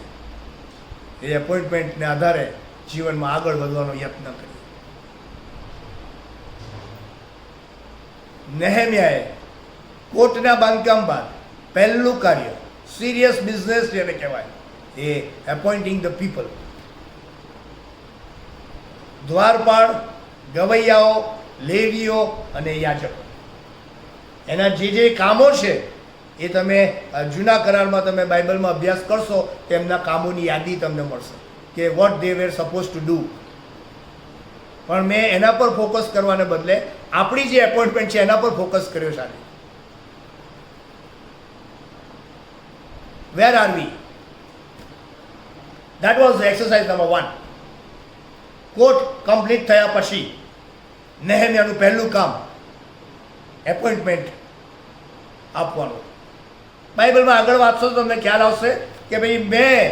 Speaker 3: છે એ એપોઇન્ટમેન્ટને આધારે જીવનમાં આગળ વધવાનો યત્ન કરીએ. નેહેમ્યાએ કોટના બાંધકામ બાદ પહેલું કાર્ય, સિરિયસ બિઝનેસ જેને કહેવાય, એ એપોઇન્ટિંગ ધ પીપલ. દ્વારપાળ, ગવૈયાઓ, લેવીઓ અને યાજકો, એના જે જે કામો છે એ તમે જૂના કરારમાં તમે બાઇબલમાં અભ્યાસ કરશો તો એમના કામોની યાદી તમને મળશે કે what they were suppose to do. પણ મેં એના પર ફોકસ કરવાને બદલે આપણી જે એપોઇન્ટમેન્ટ છે એના પર ફોકસ કર્યો છે. Where are we? That was exercise number 1. કોટ કમ્પ્લીટ થયા પછી નેહેમ્યાનું પહેલું કામ એપોઇન્ટમેન્ટ આપવાનું. બાઇબલમાં આગળ વાંચશો તો તમને ખ્યાલ આવશે કે ભાઈ મેં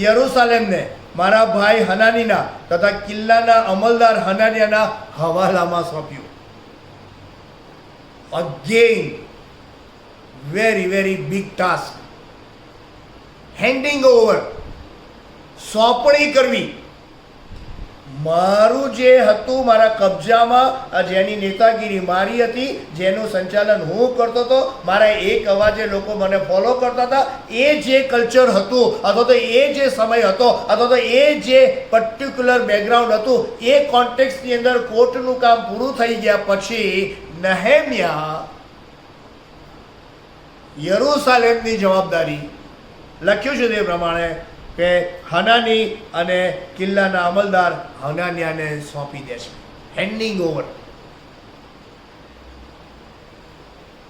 Speaker 3: યરૂશાલેમને મારા ભાઈ હનાનીના તથા કિલ્લાના અમલદાર હનાનિયાના હવાલામાં સોંપ્યું. Again very very big task. હેન્ડિંગ over, સોંપણી કરવી. મારું જે હતું મારા કબજામાં, જેની નેતાગીરી મારી હતી, જેનું સંચાલન હું કરતો હતો, મારા એક અવાજે લોકો મને ફોલો કરતા હતા, એ જે કલ્ચર હતું અથવા તો એ જે સમય હતો અથવા તો એ જે પર્ટિક્યુલર બેકગ્રાઉન્ડ હતું, એ કોન્ટેક્સની અંદર કોર્ટનું કામ પૂરું થઈ ગયા પછી નેહેમ્યા યરૂશાલેમની જવાબદારી લખ્યું છે તે પ્રમાણે કે હનાની અને કિલ્લાના અમલદાર હનાનિયાને સોંપી દે છે. Handing over.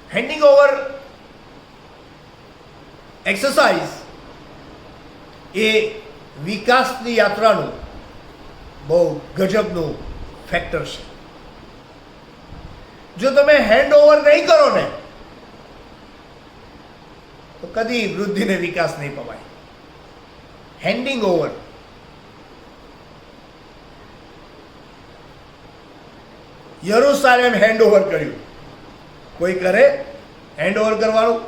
Speaker 3: Handing over exercise એ વિકાસની યાત્રાનું બહુ ગજબનું ફેક્ટર છે. જો તમે હેન્ડ ઓવર નહીં કરો ને તો કદી વૃદ્ધિ ને વિકાસ નહીં પવાય. Handing over. યરુશાલેમ હેન્ડ ઓવર કર્યું. કોઈ કરે હેન્ડ ઓવર કરવાનું?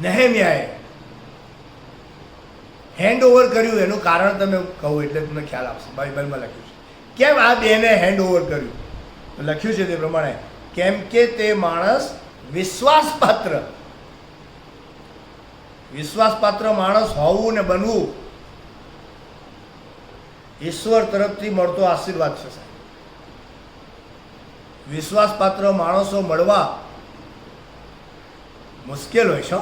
Speaker 3: નેહેમિયાએ હેન્ડ ઓવર કર્યું એનું કારણ તમે કહો એટલે તમને ખ્યાલ આવશે. બાઇબલમાં લખ્યું છે કેમ આ બેને હેન્ડ ઓવર કર્યું. લખ્યું છે તે પ્રમાણે કેમ કે તે માણસ વિશ્વાસપાત્ર માણસ હોવું ને બનવું ઈશ્વર તરફથી મળતો આશીર્વાદ છે. સાહેબ, વિશ્વાસપાત્ર માણસો મળવા મુશ્કેલ હોય છે,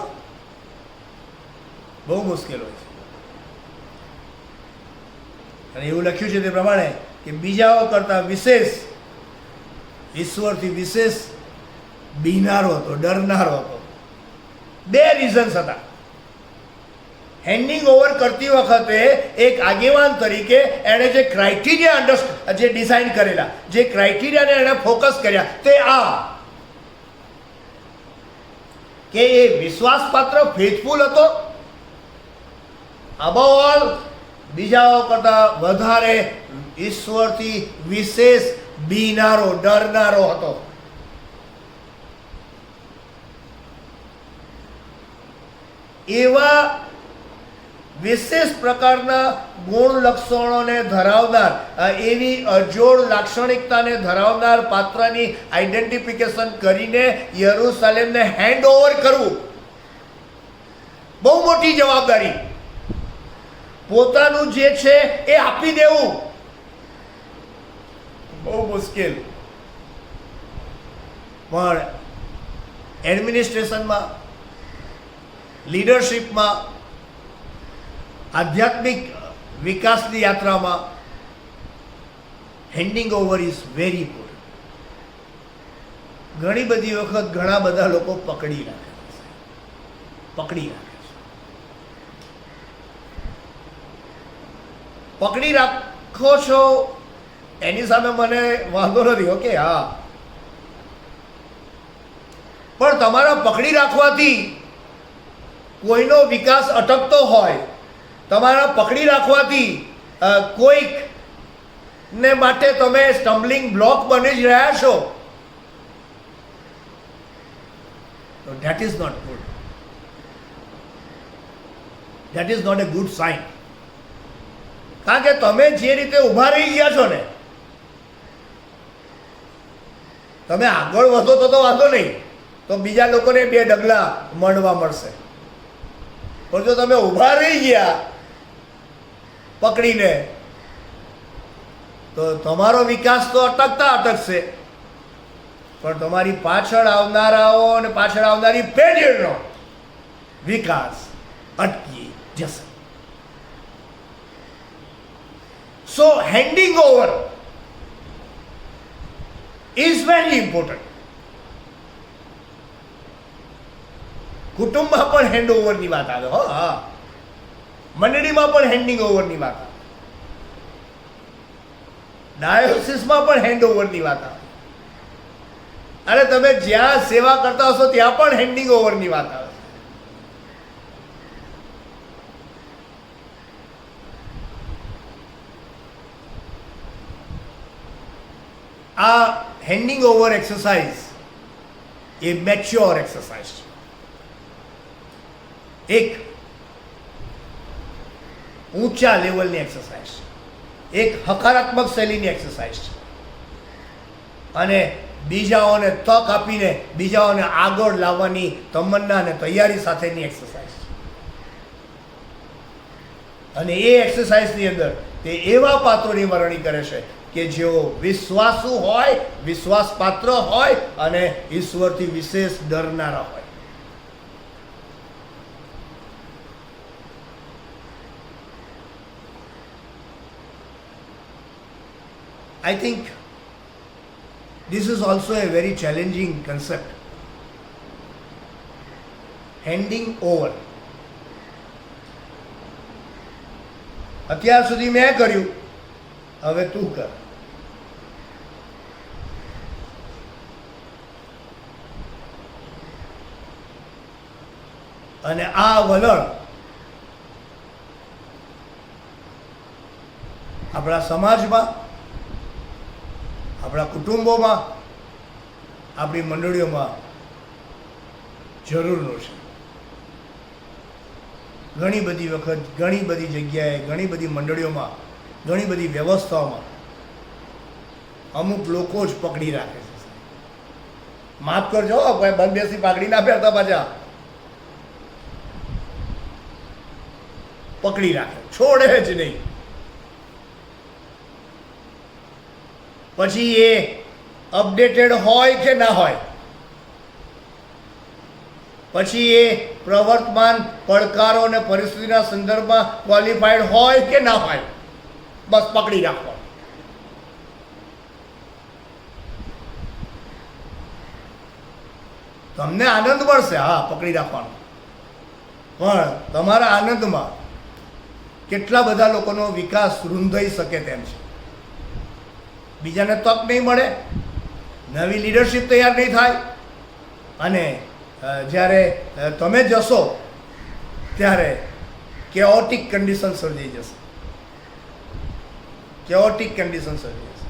Speaker 3: બહુ મુશ્કેલ હોય છે. અને એવું લખ્યું છે તે પ્રમાણે કે બીજાઓ કરતાં વિશેષ, ઈશ્વરથી વિશેષ બીનારો હતો, ડરનારો હતો. બે રીઝન્સ હતા. હેન્ડિંગ ઓવર કરતી વખતે એક આગેવાન તરીકે એણે જે ક્રાઇટેરિયા જે ડિઝાઇન કરેલા, જે ક્રાઇટેરિયાને એણે ફોકસ કર્યા તે આ કે એ વિશ્વાસપાત્ર ફેથફુલ હતો. અબવ ઓલ બીજાઓ કરતાં વધારે ઈશ્વરથી વિશેષ બીનારો, ડરનારો હતો. એવા વિશેષ પ્રકારના ગુણ લક્ષણોને ધરાવનાર, એવી અજોડ લાક્ષણિકતાને ધરાવનાર પાત્રની આઈડેન્ટિફિકેશન કરીને યરુશાલેમને હેન્ડ ઓવર કરવું બહુ મોટી જવાબદારી. પોતાનું જે છે એ આપી દેવું બહુ મુશ્કેલ. પણ એડમિનિસ્ટ્રેશનમાં, લીડરશિપમાં, આધ્યાત્મિક વિકાસની યાત્રામાં હેન્ડિંગ ઓવર ઇઝ વેરી ઇમ્પોર્ટન્ટ. ઘણી બધી વખત ઘણા બધા લોકો પકડી રાખે છે. પકડી રાખો છો એની સામે મને વાંધો નથી, ઓકે, હા, પણ તમારા પકડી રાખવાથી કોઈનો વિકાસ અટકતો હોય, તમારા પકડી રાખવાથી કોઈક ને માટે તમે સ્ટમ્બલિંગ બ્લોક બની જ રહ્યા છો, તો that is not good. That is not a good sign. કારણ કે તમે જે રીતે ઊભા રહી ગયા છો ને, તમે આગળ વધો તો વાંધો નહીં, તો બીજા લોકોને બે ડગલા મળવા મળશે. પણ જો તમે ઊભા રહી ગયા પકડીને, તો તમારો વિકાસ તો અટકશે, પણ તમારી પાછળ આવનારાઓ અને પાછળ આવનારી પેઢીનો વિકાસ અટકી જશે. So handing over is very important. કુટુંબમાં પણ હેન્ડ ઓવરની વાત આવે. હા, મંડળીમાં પણ હેન્ડિંગ ઓવરની વાત આવે. ડાયોસિસમાં પણ હેન્ડ ઓવરની વાત આવે. અને તમે જ્યાં સેવા કરતા હશો ત્યાં પણ હેન્ડિંગ ઓવરની વાત આવે. આ હેન્ડિંગ ઓવર એક્સરસાઇઝ એ મેચ્યોર એક્સરસાઇઝ છે. એક ઊંચા લેવલની એક્સરસાઇઝ છે, એક હકારાત્મક શૈલીની એક્સરસાઇઝ છે, અને બીજાઓને તક આપીને બીજાઓને આગળ લાવવાની તમન્ના અને તૈયારી સાથેની એક્સરસાઇઝ છે. અને એ એક્સરસાઇઝની અંદર તે એવા પાત્રોની વરણી કરે છે કે જેઓ વિશ્વાસુ હોય, વિશ્વાસપાત્ર હોય અને ઈશ્વરથી વિશેષ ડરનારા હોય. I think this is also a very challenging concept. Handing over. અત્યાર સુધી મેં કર્યું, હવે તું કર. અને આ વલણ આપણા સમાજમાં, આપણા કુટુંબોમાં, આપણી મંડળીઓમાં જરૂરનું છે. ઘણી બધી વખત, ઘણી બધી જગ્યાએ, ઘણી બધી મંડળીઓમાં, ઘણી બધી વ્યવસ્થાઓમાં અમુક લોકો જ પકડી રાખે છે. માફ કરજો, કોઈ બંધ બેસી પાઘડી ના પહેરતા, પાછા પકડી રાખે, છોડે જ નહીં. પછી એ અપડેટેડ હોય કે ના હોય, પછી એ પ્રવર્તમાન પડકારો અને પરિસ્થિતિના સંદર્ભમાં ક્વોલિફાઈડ હોય કે ના હોય, બસ પકડી રાખો. તમને આનંદ મળશે, હા, પકડી રાખવાનો, પણ તમારા આનંદમાં કેટલા બધા લોકોનો વિકાસ રૂંધાઈ શકે તેમ છે. બીજાને તક નહીં મળે, નવી લીડરશિપ તૈયાર નહીં થાય, અને જ્યારે તમે જશો ત્યારે કેઓટિક કન્ડિશન સર્જાઈ જશે. કેઓટિક કન્ડિશન સર્જાઈ જશે.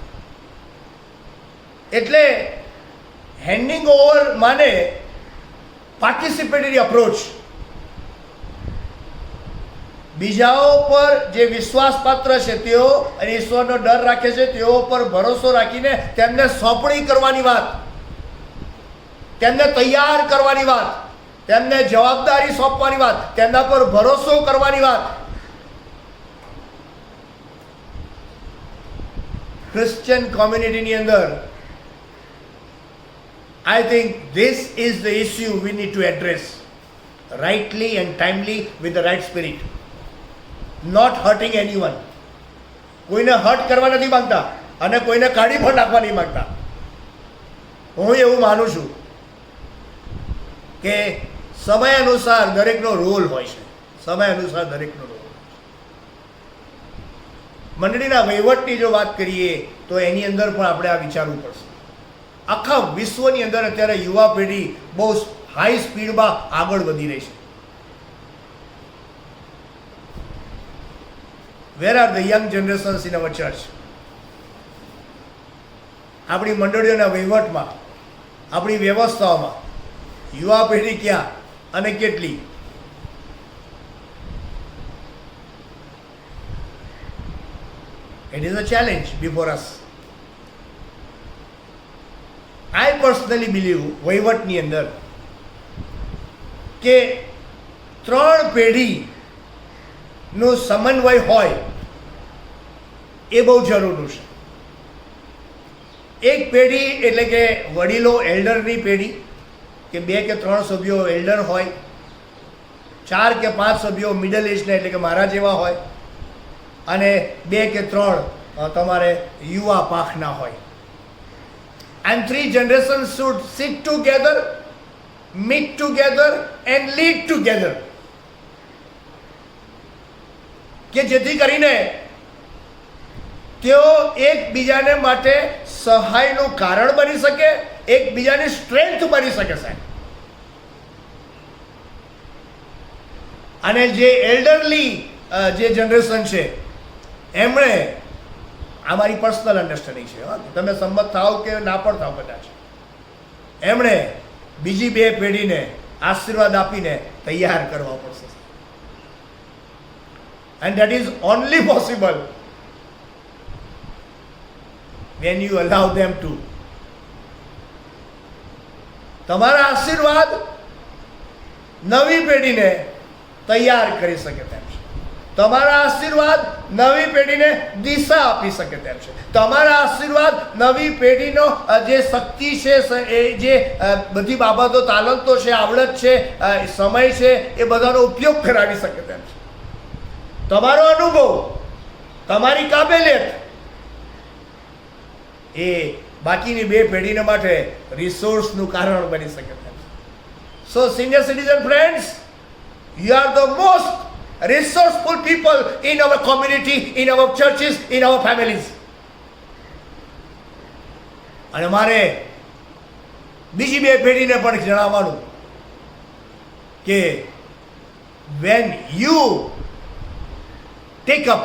Speaker 3: એટલે હેન્ડિંગ ઓવર માને પાર્ટિસિપેટરી અપ્રોચ. બીજાઓ પર જે વિશ્વાસપાત્ર છે તેઓ અને ઈશ્વરનો ડર રાખે છે તેઓ પર ભરોસો રાખીને તેમને સોંપણી કરવાની વાત, તેમને તૈયાર કરવાની વાત, તેમને જવાબદારી સોંપવાની વાત, તેમના પર ભરોસો કરવાની વાત. ક્રિશ્ચિયન કોમ્યુનિટીની અંદર I think this is the issue we need to address rightly and timely with the right spirit. Not hurting anyone. કોઈને હર્ટ કરવા નથી માંગતા અને કોઈને કાઢી પણ નાખવા નહીં માંગતા. હું એવું માનું છું કે સમય અનુસાર દરેકનો રોલ હોય છે. સમય અનુસાર દરેકનો રોલ. મંડળીના વહીવટની જો વાત કરીએ તો એની અંદર પણ આપણે આ વિચારવું પડશે. આખા વિશ્વની અંદર અત્યારે યુવા પેઢી બહુ હાઈ સ્પીડમાં આગળ વધી રહી છે. Where are the young generations in our church? આપણી મંડળીઓના વહીવટમાં, આપણી વ્યવસ્થાઓમાં યુવા પેઢી ક્યાં અને કેટલી? It is a challenge before us. I personally believe વહીવટની અંદર કે 3 પેઢીનો સમન્વય હોય એ બહુ જરૂરી છે. એક પેઢી એટલે કે વડીલો, એલ્ડરની પેઢી, કે 2 કે 3 સભ્યો એલ્ડર હોય, 4 કે 5 સભ્યો મિડલ એજના એટલે કે મારા જેવા હોય, અને 2 કે 3 તમારે યુવા પાંખના હોય. And 3 generations should sit together, meet together and lead together. કે જેથી કરીને તેઓ એકબીજાને માટે સહાયનું કારણ બની શકે, એકબીજાની સ્ટ્રેન્થ બની શકે સાહેબ. અને જે એલ્ડરલી જે જનરેશન છે એમણે, આ મારી પર્સનલ અન્ડરસ્ટેન્ડિંગ છે, તમે સંમત થાવ કે ના પણ થાવ કદાચ, એમણે બીજી 2 પેઢીને આશીર્વાદ આપીને તૈયાર કરવા પડશે. And that is only possible when you allow them to. તમારા આશીર્વાદ નવી પેઢીને તૈયાર કરી શકે તેમ છે. તમારા આશીર્વાદ નવી પેઢીને દિશા આપી શકે તેમ છે. તમારા આશીર્વાદ નવી પેઢીનો જે શક્તિ છે, એ જે બધી બાબતો, તાલંતો છે, આવડત છે, સમય છે, એ બધાનો ઉપયોગ કરાવી શકે તેમ છે. તમારો અનુભવ, તમારી કાબેલિયત એ બાકીની 2 પેઢીને માટે રિસોર્સનું કારણ બની શકે તેમ છે. So senior citizen friends, you are the most resourceful people in our community, in our churches, in our families. અને મારે બીજી 2 પેઢીને પણ જણાવવાનું કે when you take up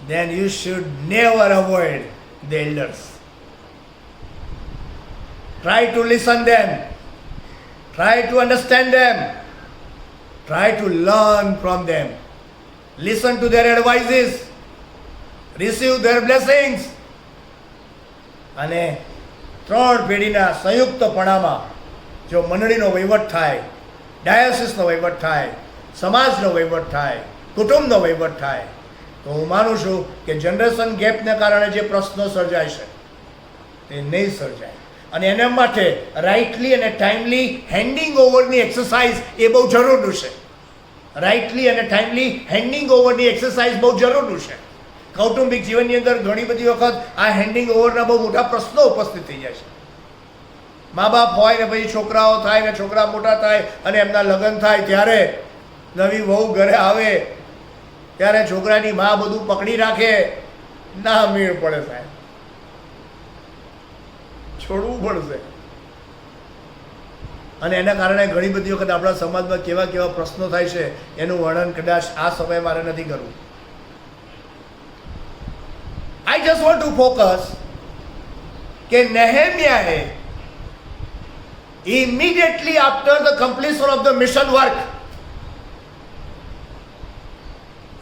Speaker 3: then you should never avoid the elders. Try to listen them. Try to understand them. Try to learn from them. Listen to their advices. Receive their blessings. અને ત્રણ પેઢીના સંયુક્તપણામાં જો મંડળીનો વહીવટ થાય, ડાયોસિસનો વહીવટ થાય, સમાજનો વહીવટ થાય, કુટુંબનો વહીવટ થાય, તો હું માનું છું કે જનરેશન ગેપને કારણે જે પ્રશ્નો સર્જાય છે તે નહીં સર્જાય. અને એના માટે રાઇટલી અને ટાઈમલી હેન્ડિંગ ઓવરની એક્સરસાઇઝ એ બહુ જરૂરનું છે. રાઇટલી અને ટાઈમલી હેન્ડિંગ ઓવરની એક્સરસાઇઝ બહુ જરૂરનું છે. કૌટુંબિક જીવનની અંદર ઘણી બધી વખત આ હેન્ડિંગ ઓવરના બહુ મોટા પ્રશ્નો ઉપસ્થિત થઈ જાય છે. મા બાપ હોય ને પછી છોકરાઓ થાય ને છોકરા મોટા થાય અને એમના લગ્ન થાય ત્યારે નવી વહુ ઘરે આવે ત્યારે છોકરાની મા બધું પકડી રાખે, ના મેળ પડે સાહેબ, છોડવું પડશે. અને એના કારણે ઘણી બધી વખત આપણા સમાજમાં કેવા કેવા પ્રશ્નો થાય છે એનું વર્ણન કદાચ આ સમયે મારે નથી કરવું. I just want to focus કે નેહેમિયાએ immediately after the completion of the mission work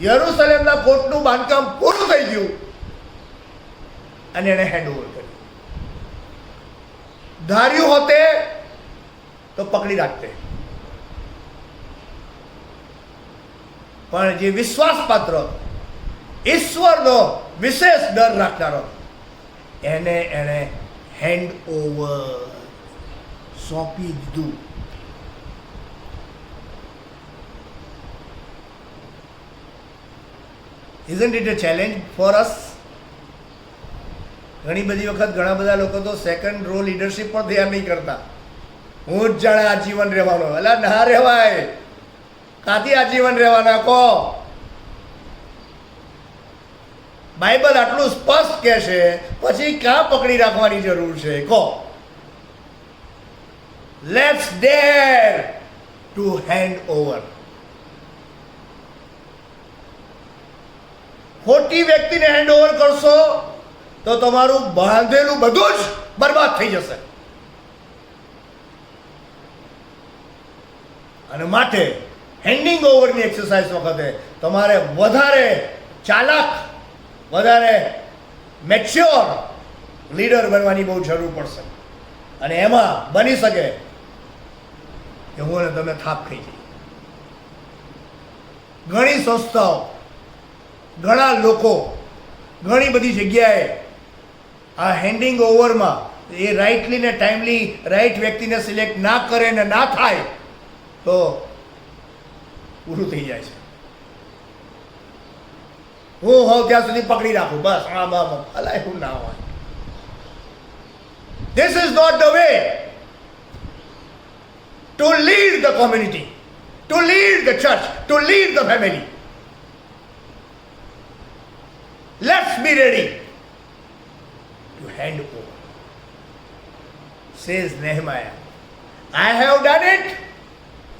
Speaker 3: યરુશલેમના કોટનું બાંધકામ પૂરું થઈ ગયું અને એને હેન્ડઓવર કર્યું. ધાર્યું હોતે તો પકડી રાખતે, પણ જે વિશ્વાસપાત્ર ઈશ્વરનો વિશેષ ડર રાખનારો એને હેન્ડ ઓવર સોંપી દીધું. Isn't it a challenge for us? ઘણી બધી વખત ઘણા બધા લોકો તો સેકન્ડ રો લીડરશિપ પણ ધ્યાન નહીં કરતા. હું જ જાણે આજીવન રહેવાનો. એટલે ના રહેવાય. કાથી આજીવન રહેવાના કહો? બાઇબલ આટલું સ્પષ્ટ કહે છે, પછી ક્યાં પકડી રાખવાની જરૂર છે કહો? Let's dare to hand over. ખોટી વ્યક્તિને હેન્ડ ઓવર કરશો તો તમારું બાંધેલું બધું જ બરબાદ થઈ જશે. અને માટે હેન્ડિંગ ઓવરની એક્સરસાઇઝ વખતે તમારે વધારે ચાલાક, વધારે મેચ્યોર લીડર બનવાની બહુ જરૂર પડશે. અને એમાં બની શકે કે હું અને તમે થાપ ખાઈ જઈએ. ઘણી સંસ્થાઓ, ઘણા લોકો, ઘણી બધી જગ્યાએ આ હેન્ડિંગ ઓવરમાં એ રાઇટલી ને ટાઈમલી રાઇટ વ્યક્તિને સિલેક્ટ ના કરે ને ના થાય તો પૂરું થઈ જાય છે. હું હોઉં ત્યાં સુધી પકડી રાખું, બસ આમ આમ અલાય હું ના હોય. This is not the way to lead the community, to lead the church, to lead the family. Let's be ready to hand over. Says Nehemiah, I have done it,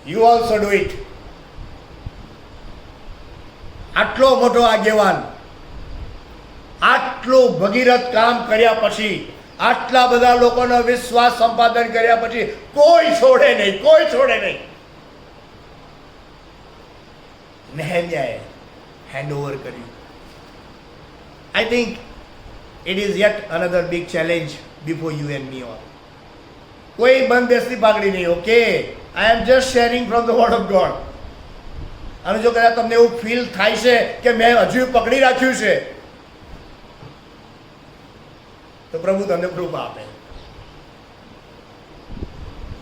Speaker 3: you also do it. આટલો મોટો આગેવાન, આટલું ભગીરથ કામ કર્યા પછી, આટલા બધા લોકોનો વિશ્વાસ સંપાદન કર્યા પછી કોઈ છોડે નહીં, કોઈ છોડે નહીં. નેહેમિયાએ હેન્ડ ઓવર કર્યું. I think it is yet another big challenge before you and me all. કોઈ બંધ બેસની પાઘડી નહીં. Okay, I am just sharing from the word of God. અને જો કદાચ તમને એવું ફીલ થાય છે કે મેં હજુ પકડી રાખ્યું છે તો પ્રભુ તમને કૃપા આપે.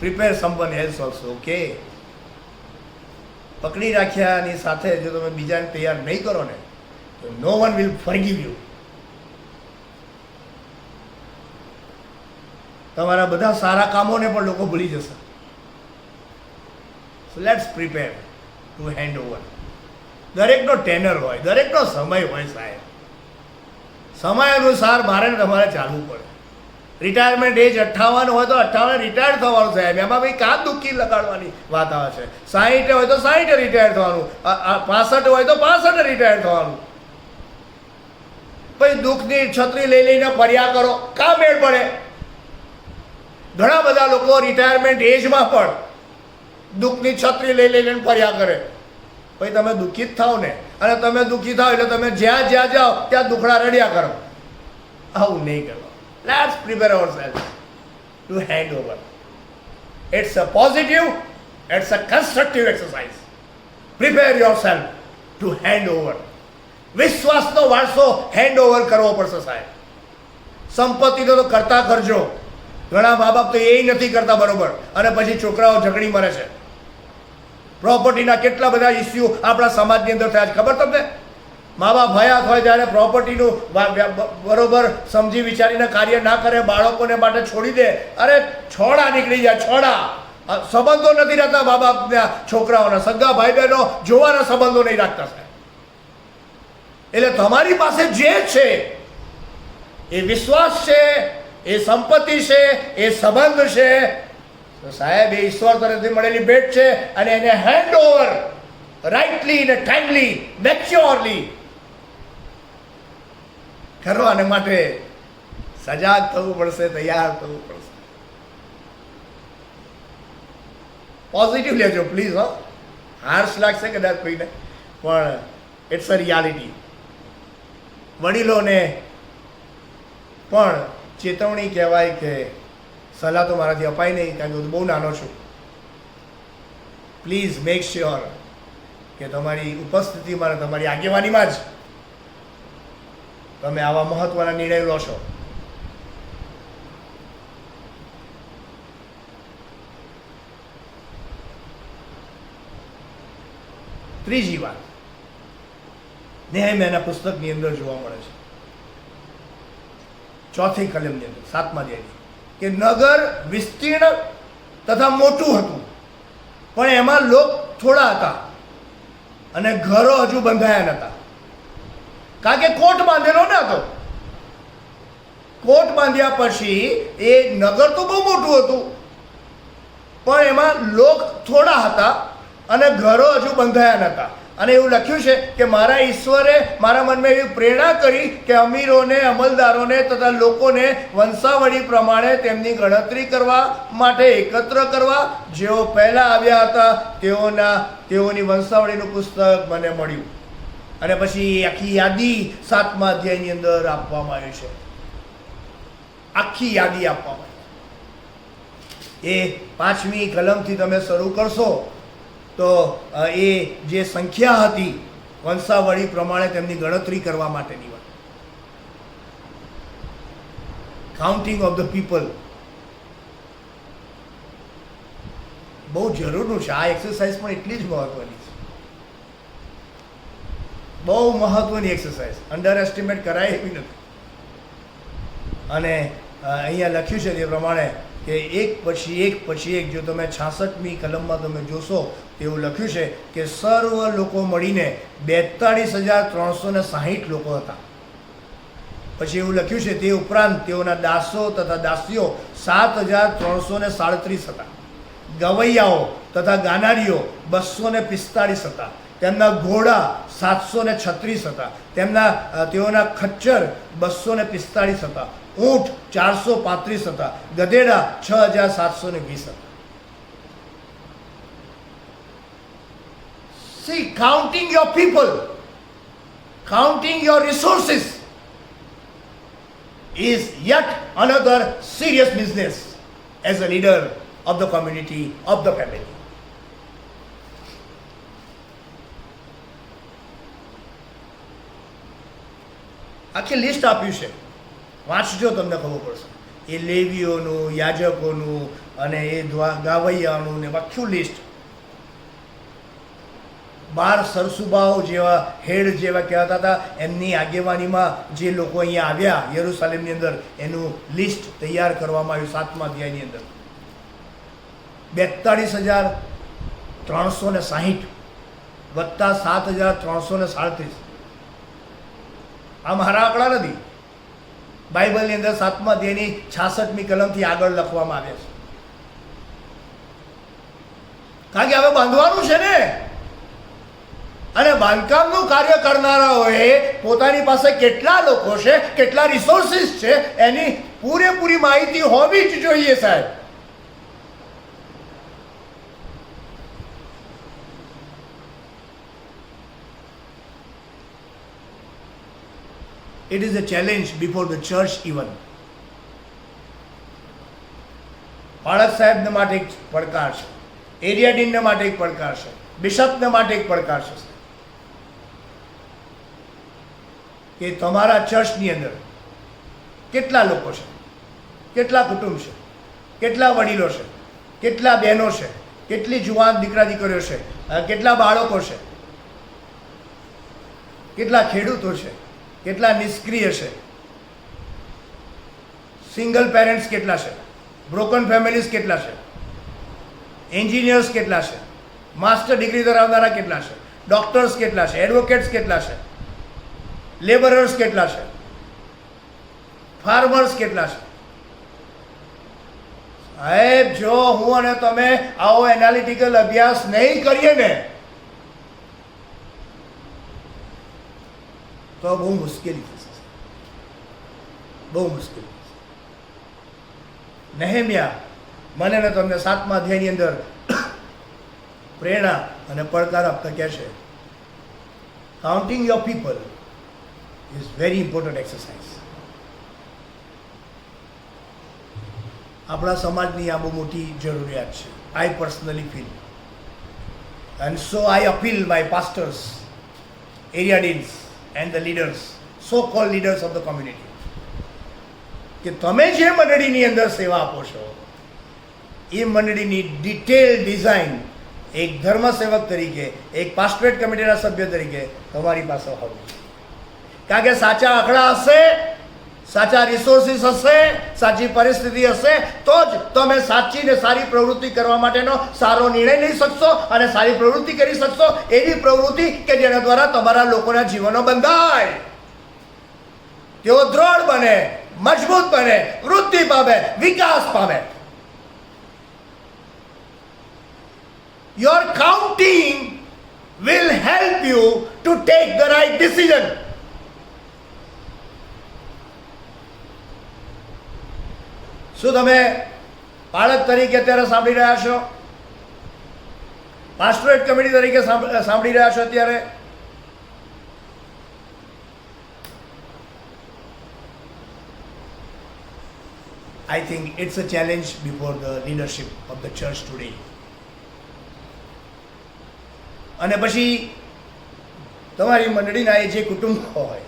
Speaker 3: Prepare someone else also. Okay, પકડી રાખ્યાની સાથે જો તમે બીજાને તૈયાર નહીં કરો ને તો નો વન વિલ ફોરગીવ યુ. તમારા બધા સારા કામોને પણ લોકો ભૂલી જશે. So let's prepare two hand over. દરેકનો ટેનર હોય, દરેકનો સમય હોય સાહેબ. સમય અનુસાર મારે ને તમારે ચાલવું પડે. રિટાયરમેન્ટ એજ 58 હોય તો 58 રિટાયર થવાનું સાહેબ. એમાં ભાઈ કાં દુઃખી લગાડવાની વાત આવે છે. 60 હોય તો 60 રિટાયર થવાનું, 65 હોય તો 65 રિટાયર થવાનું. દુઃખની છત્રી લઈ લઈને ફર્યા કરો, કાં મેળ પડે? ઘણા બધા લોકો રિટાયરમેન્ટ એજમાં પણ દુઃખની છત્રી લઈ લઈને ફર્યા કરે. પછી તમે દુઃખી જ થાવ ને, અને તમે દુઃખી થાવ એટલે તમે જ્યાં જ્યાં જાઓ ત્યાં દુખડા રડ્યા કરો. આવું નહીં કરો. Let's prepare ourselves to hand over. It's a positive, it's a constructive exercise. Prepare yourself to hand over. વિશ્વાસનો વારસો હેન્ડ ઓવર કરવો પડશે સાહેબ. સંપત્તિનો તો કરતા કરજો. ઘણા મા બાપ તો એ નથી કરતા બરોબર, અને પછી છોકરાઓ ઝઘડી મરે છે. પ્રોપર્ટીના કેટલા બધા ઇસ્યુ આપણા સમાજની અંદર થયા છે, ખબર તમને? મા બાપ ભયાત હોય ત્યારે પ્રોપર્ટીનું બરોબર સમજી વિચારીને કાર્ય ના કરે, બાળકોને માટે છોડી દે. અરે છોડા નીકળી જાય, છોડા. સંબંધો નથી રહેતા મા બાપના છોકરાઓના, સગા ભાઈ બહેનો જોવાના સંબંધો નહીં રાખતા સાહેબ. એટલે તમારી પાસે જે છે એ વિશ્વાસ છે, એ સંપત્તિ છે, એ સંબંધ છે, તો સાહેબ એ ઈશ્વર તરફથી મળેલી ભેટ છે, અને એને હેન્ડ ઓવર રાઇટલી ને ટાઈમલી, મેચ્યોરલી કરવાને માટે સજાગ થવું પડશે, તૈયાર થવું પડશે. પોઝિટિવ લેજો પ્લીઝ. હાર્શ લાગશે કદાચ કોઈને, પણ ઇટ્સ અ રિયાલિટી. વડીલોને પણ ચેતવણી કહેવાય કે સલાહ તો મારાથી અપાય નહીં, કારણ કે હું બહુ નાનો છું. પ્લીઝ મેક શ્યોર કે તમારી ઉપસ્થિતિમાં અને તમારી આગેવાનીમાં જ તમે આવા મહત્વના નિર્ણયો લો છો. ત્રીજી વાત નેહેમ્યાના પુસ્તકની અંદર જોવા મળે છે, ચોથી કલમની અંદર 7મા અધ્યાયની, કે નગર વિસ્તીર્ણ તથા મોટું હતું, પણ એમાં લોક થોડા હતા અને ઘરો હજુ બંધાયા નહોતા. કારણ કે કોટ બાંધેલો ન હતો. કોટ બાંધ્યા પછી એ નગર તો બહુ મોટું હતું, પણ એમાં લોક થોડા હતા અને ઘરો હજુ બંધાયા નહોતા. અને એવું લખ્યું છે કે મારા ઈશ્વરે મારા મનમાં એવી પ્રેરણા કરી કે અમીરોને, અમલદારોને તથા લોકોને વંશાવળી પ્રમાણે તેમની ગણતરી કરવા માટે એકત્ર કરવા. જેઓ પહેલાં આવ્યા હતા તેઓની વંશાવળીનું પુસ્તક મને મળ્યું. અને પછી આખી યાદી 7મા અધ્યાયની અંદર આપવામાં આવી છે. આખી યાદી આપવામાં આવી. એ 5મી કલમથી તમે શરૂ કરશો તો એ જે સંખ્યા હતી વંશાવળી પ્રમાણે તેમની ગણતરી કરવા માટેની વાત, કાઉન્ટિંગ ઓફ ધ પીપલ, બહુ જરૂરનું છે. આ એક્સરસાઇઝ પણ એટલી જ મહત્વની છે, બહુ મહત્વની એક્સરસાઇઝ, અંડર એસ્ટિમેટ કરાય એવી નથી. અને અહીંયા લખ્યું છે તે પ્રમાણે કે એક પછી એક જો તમે 66મી કલમમાં તમે જોશો તેવું લખ્યું છે કે સર્વ લોકો મળીને 42,360 લોકો હતા. પછી એવું લખ્યું છે તે ઉપરાંત તેઓના દાસો તથા દાસીઓ 7,337 હતા. ગવૈયાઓ તથા ગાનારીઓ 245 હતા. તેમના ઘોડા 736 હતા. તેઓના ખચ્ચર 245 હતા. ઊંટ 435 હતા. ગધેડા 6,720 હતા. See, counting your people, counting your resources is yet another serious business as a leader of the community, of the family. આખી લિસ્ટ આપ્યું છે, વાંચજો તમને ખબર પડશે. એ લેવીઓનું, યાજકોનું અને એ ગાવૈયાનું ને આખું લિસ્ટ. 12 સરસુબાઓ જેવા હેડ જેવા કહેવાતા હતા, એમની આગેવાનીમાં જે લોકો અહીંયા આવ્યા યરુશલેમની અંદર, એનું લિસ્ટ તૈયાર કરવામાં આવ્યું 7મા અધ્યાયની અંદર. 42,360 વત્તા 7,337. આ મારા આંકડા નથી, બાઇબલની અંદર 7મા અધ્યાયની 66મી કલમથી આગળ લખવામાં આવ્યા છે. કારણ કે હવે બાંધવાનું છે ને, અને બાંધકામનું કાર્ય કરનારાઓએ પોતાની પાસે કેટલા લોકો છે, કેટલા રિસોર્સિસ છે, એની પૂરેપૂરી માહિતી હોવી જ જોઈએ સાહેબ. It is a challenge before the church even. બાળક સાહેબને માટે એક પડકાર છે, એરિયા ડીનને માટે એક પડકાર છે, બિશપને માટે એક પડકાર છે કે તમારા ચર્ચની અંદર કેટલા લોકો છે, કેટલા કુટુંબ છે, કેટલા વડીલો છે, કેટલા બહેનો છે, કેટલી જુવાન દીકરા દીકરીઓ છે, કેટલા બાળકો છે, કેટલા ખેડૂતો છે, કેટલા નિષ્ક્રિય છે, સિંગલ પેરેન્ટ્સ કેટલા છે, બ્રોકન ફેમિલીઝ કેટલા છે, એન્જિનિયર્સ કેટલા છે, માસ્ટર ડિગ્રી ધરાવનારા કેટલા છે, ડોક્ટર્સ કેટલા છે, એડવોકેટ્સ કેટલા છે, લેબરર્સ કેટલા છે, ફાર્મર્સ કેટલા છે. સાહેબ, જો હું અને તમે આવો એનાલિટિકલ અભ્યાસ નહીં કરીએ ને તો બહુ મુશ્કેલી થશે, બહુ મુશ્કેલી. નેહેમ્યા મને ને તમને 7મા અધ્યાયની અંદર પ્રેરણા અને પડકાર આપતા કહે છે, counting your people is very important exercise. આપણા સમાજની આ બહુ મોટી જરૂરિયાત છે. I personally feel and so I appeal my pastors, area deans and the leaders, so called leaders of the community, કે તમે જે મંડળીની અંદર સેવા આપો છો એ મંડળીની ડિટેલ ડિઝાઇન એક ધર્મસેવક તરીકે, એક પાસ્ટરેટ કમિટીના સભ્ય તરીકે તમારી પાસે હોવું જોઈએ. કારણ કે સાચા આંકડા હશે, સાચા રિસોર્સિસ હશે, સાચી પરિસ્થિતિ હશે તો જ તમે સાચી ને સારી પ્રવૃત્તિ કરવા માટેનો સારો નિર્ણય લઈ શકશો અને સારી પ્રવૃત્તિ કરી શકશો. એવી પ્રવૃત્તિ કે જેના દ્વારા તમારા લોકોના જીવનો બંધાય, તેઓ દ્રઢ બને, મજબૂત બને, વૃદ્ધિ પામે, વિકાસ પામે. Your counting will help you to take the right decision. શું તમે બાળક તરીકે અત્યારે સાંભળી રહ્યા છો? પાસ્ટોરેટ કમિટી તરીકે સાંભળી રહ્યા છો અત્યારે? I think it's a challenge before the leadership of the church today. અને પછી તમારી મંડળીના એ જે કુટુંબ હોય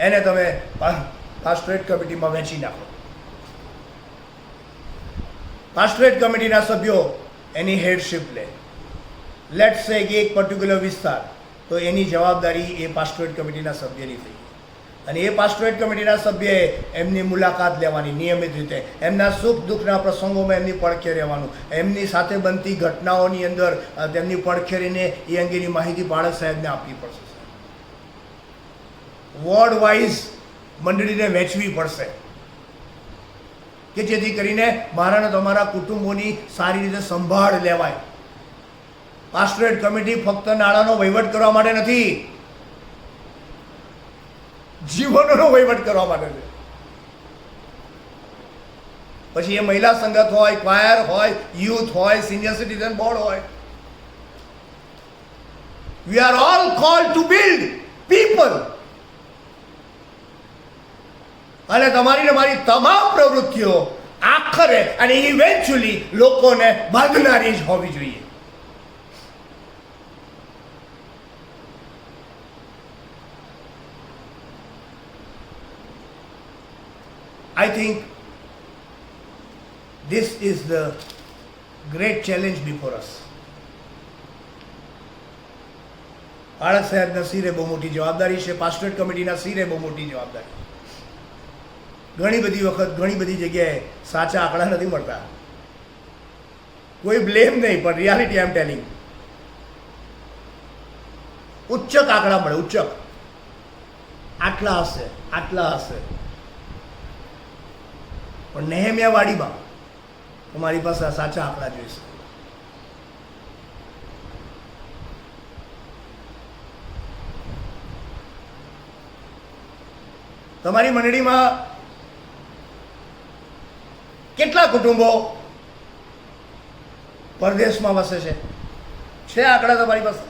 Speaker 3: એને તમે પાસ્ટોરેટ કમિટીમાં વહેંચી નાખો. પાસ્ટોરેટ કમિટીના સભ્યો એની હેડશિપ લે. લેટ્સ સે કે એક પર્ટિક્યુલર વિસ્તાર, તો એની જવાબદારી એ પાસ્ટોરેટ કમિટીના સભ્યની થઈ અને એ પાસ્ટોરેટ કમિટીના સભ્યએ એમની મુલાકાત લેવાની નિયમિત રીતે, એમના સુખ દુઃખના પ્રસંગોમાં એમની પડખે રહેવાનું, એમની સાથે બનતી ઘટનાઓની અંદર તેમની પડખે રહીને એ અંગેની માહિતી બાળક સાહેબને આપવી પડશે. વોર્ડ વાઇઝ મંડળીને વહેંચવી પડશે કે જેથી કરીને મારા અને તમારા કુટુંબોની સારી રીતે સંભાળ લેવાય. પાસ્ટોરેટ કમિટી ફક્ત નાણાંનો વહીવટ કરવા માટે નથી, જીવનનો વહીવટ કરવા માટે છે. પછી એ મહિલા સંગત હોય, ક્વાયર હોય, યુથ હોય, સિનિયર સિટીઝન બોર્ડ હોય. We are all called to build people. અને તમારી ને મારી તમામ પ્રવૃત્તિઓ આખરે અને ઇવેન્ચ્યુઅલી લોકોને બાંધનારી જ હોવી જોઈએ. I think this is the great challenge before us. બાળક સાહેબના સિરે બહુ મોટી જવાબદારી છે, પાસ્ટોરેટ કમિટીના સિરે બહુ મોટી જવાબદારી. ઘણી બધી વખત ઘણી બધી જગ્યાએ સાચા આંકડા નથી મળતા. કોઈ બ્લેમ નહીં, પણ રિયાલિટી આઈ એમ ટેલિંગ, ઉચ્ચક આંકડા મળે, ઉચ્ચક. આટલા હશે, આટલા હશે. પણ નેહેમ્યા વાડીમાં તમારી પાસે સાચા આંકડા જોઈશે. તમારી મંડળીમાં કેટલા કુટુંબો પરદેશમાં વસે છે આંકડા તમારી પાસે?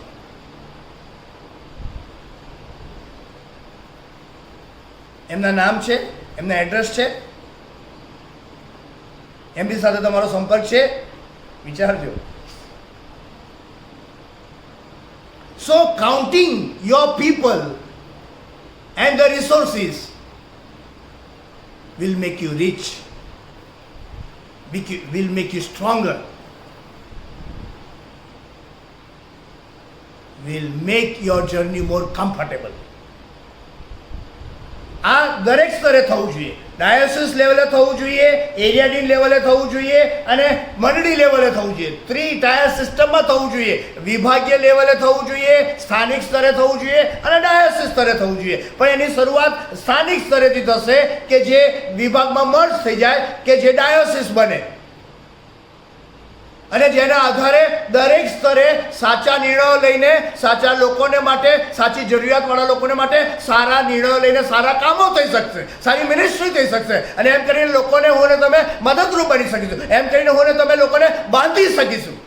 Speaker 3: એમના નામ છે, એમના એડ્રેસ છે, એમની સાથે તમારો સંપર્ક છે? વિચારજો. So counting your people and the resources will make you rich, will make you stronger, will make your journey more comfortable. આ દરેક સ્તરે થવું જોઈએ. ડાયોસિસ લેવલે થવું જોઈએ, એરિયા ડીન લેવલે થવું જોઈએ અને મંડળી લેવલે થવું જોઈએ. 3 ટાયર સિસ્ટમમાં થવું જોઈએ. વિભાગીય લેવલે થવું જોઈએ, સ્થાનિક સ્તરે થવું જોઈએ અને ડાયોસિસ સ્તરે થવું જોઈએ. પણ એની શરૂઆત સ્થાનિક સ્તરેથી થશે કે જે વિભાગમાં મર્જ થઈ જાય, કે જે ડાયોસિસ બને અને જેના આધારે દરેક સ્તરે સાચા નિર્ણયો લઈને સાચા લોકોને માટે, સાચી જરૂરિયાતવાળા લોકોને માટે સારા નિર્ણયો લઈને સારા કામો થઈ શકશે, સારી મિનિસ્ટ્રી થઈ શકશે અને એમ કરીને લોકોને હું ને તમે મદદરૂપ બની શકીશું, એમ કરીને હું ને તમે લોકોને બાંધી શકીશું.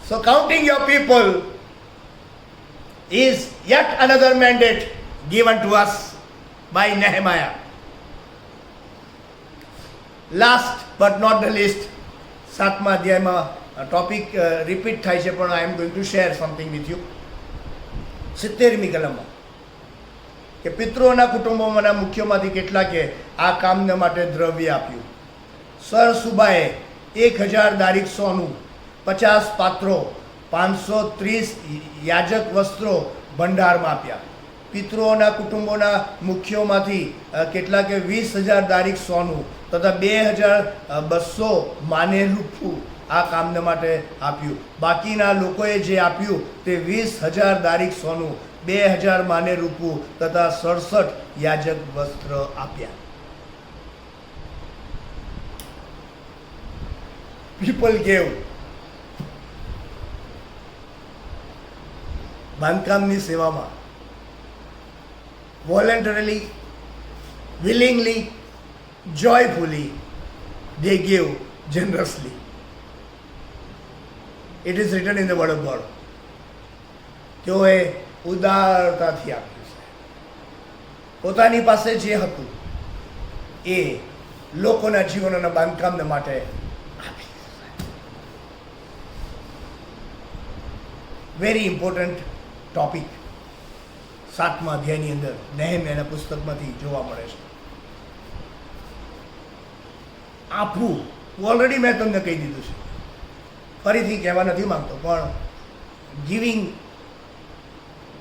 Speaker 3: So counting your people is yet another mandate given to us by Nehemiah. Last but not the least, 7મા અધ્યાયમાં ટોપિક રિપીટ થાય છે પણ I am going to share something with you. 70મી કલમમાં કે પિતૃઓના કુટુંબોમાંના મુખ્યોમાંથી કેટલાકે આ કામને માટે દ્રવ્ય આપ્યું. સર સુબાએ 1000 દારીક સોનું, 50 પાત્રો, 530 યાજક વસ્ત્રો ભંડારમાં આપ્યા. પિતૃઓના કુટુંબોના મુખ્યોમાંથી કેટલાકે 20,000 દારીક સોનું તથા 2,200 માને રૂપું આ કામને માટે આપ્યું. બાકીના લોકોએ જે આપ્યું તે 20,000 દારીક સોનું, 2,000 માને રૂપું તથા 67 યાજક વસ્ત્ર આપ્યા. People gave. બાંધકામની સેવામાં voluntarily, willingly, joyfully, they give generously. It is written in the word of God. તેઓએ ઉદારતાથી આપ્યું છે. પોતાની પાસે જે હતું એ લોકોના જીવનોના બાંધકામને માટે આપી. વેરી ઇમ્પોર્ટન્ટ ટોપિક 7મા અધ્યાયની અંદર નેહેમ્યાના પુસ્તકમાંથી જોવા મળે છે. આપવું ઓલરેડી મેં તમને કહી દીધું છે, ફરીથી કહેવા નથી માંગતો, પણ giving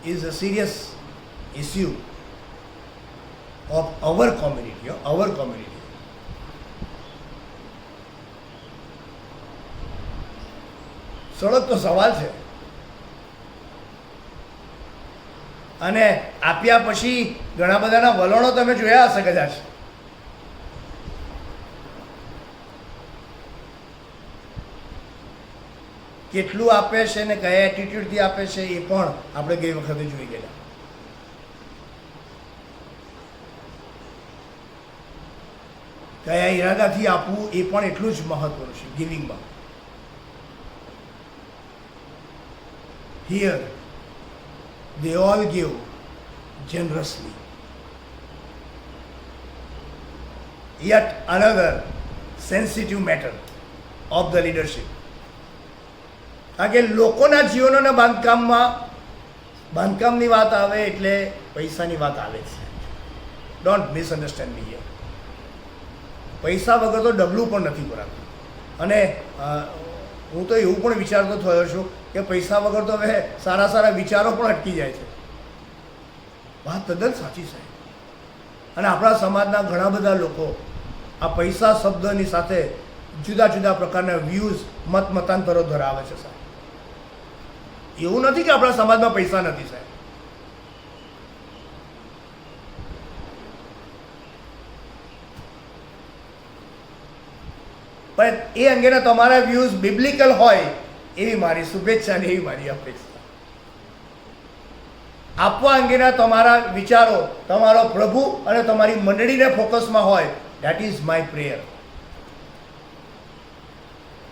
Speaker 3: is a serious issue of our community. સળગતો સવાલ છે. અને આપ્યા પછી ઘણા બધાના વલણો તમે જોયા હશે કદાચ. કેટલું આપે છે ને કયા એટીટ્યુડથી આપે છે એ પણ આપણે ગઈ વખતે જોઈ ગયેલા. કયા ઈરાદાથી આપવું એ પણ એટલું જ મહત્વનું છે ગિવિંગમાં. Here they all give generously. Yet another sensitive matter of the leadership. કારણ કે લોકોના જીવનોના બાંધકામની વાત આવે એટલે પૈસાની વાત આવે છે. Don't misunderstand me here. પૈસા વગર તો ડબલું પણ નથી ભરાતું. અને હું તો એવું પણ વિચારતો થયો છું કે પૈસા વગર તો હવે સારા સારા વિચારો પણ અટકી જાય છે. વાત તદ્દન સાચી છે. અને આપણા સમાજના ઘણા બધા લોકો આ પૈસા શબ્દની સાથે જુદા જુદા પ્રકારના વ્યૂઝ, મતાંતરો ધરાવે છે સાહેબ. એવું નથી કે આપણા સમાજમાં પૈસા નથી સાહેબ. પણ એ અંગેના તમારા વ્યૂઝ બિબ્લિકલ હોય એવી મારી શુભેચ્છા અને એવી મારી અપેક્ષા. આપવા અંગેના તમારા વિચારો તમારો પ્રભુ અને તમારી મંડળીને ફોકસમાં હોય. That is my prayer.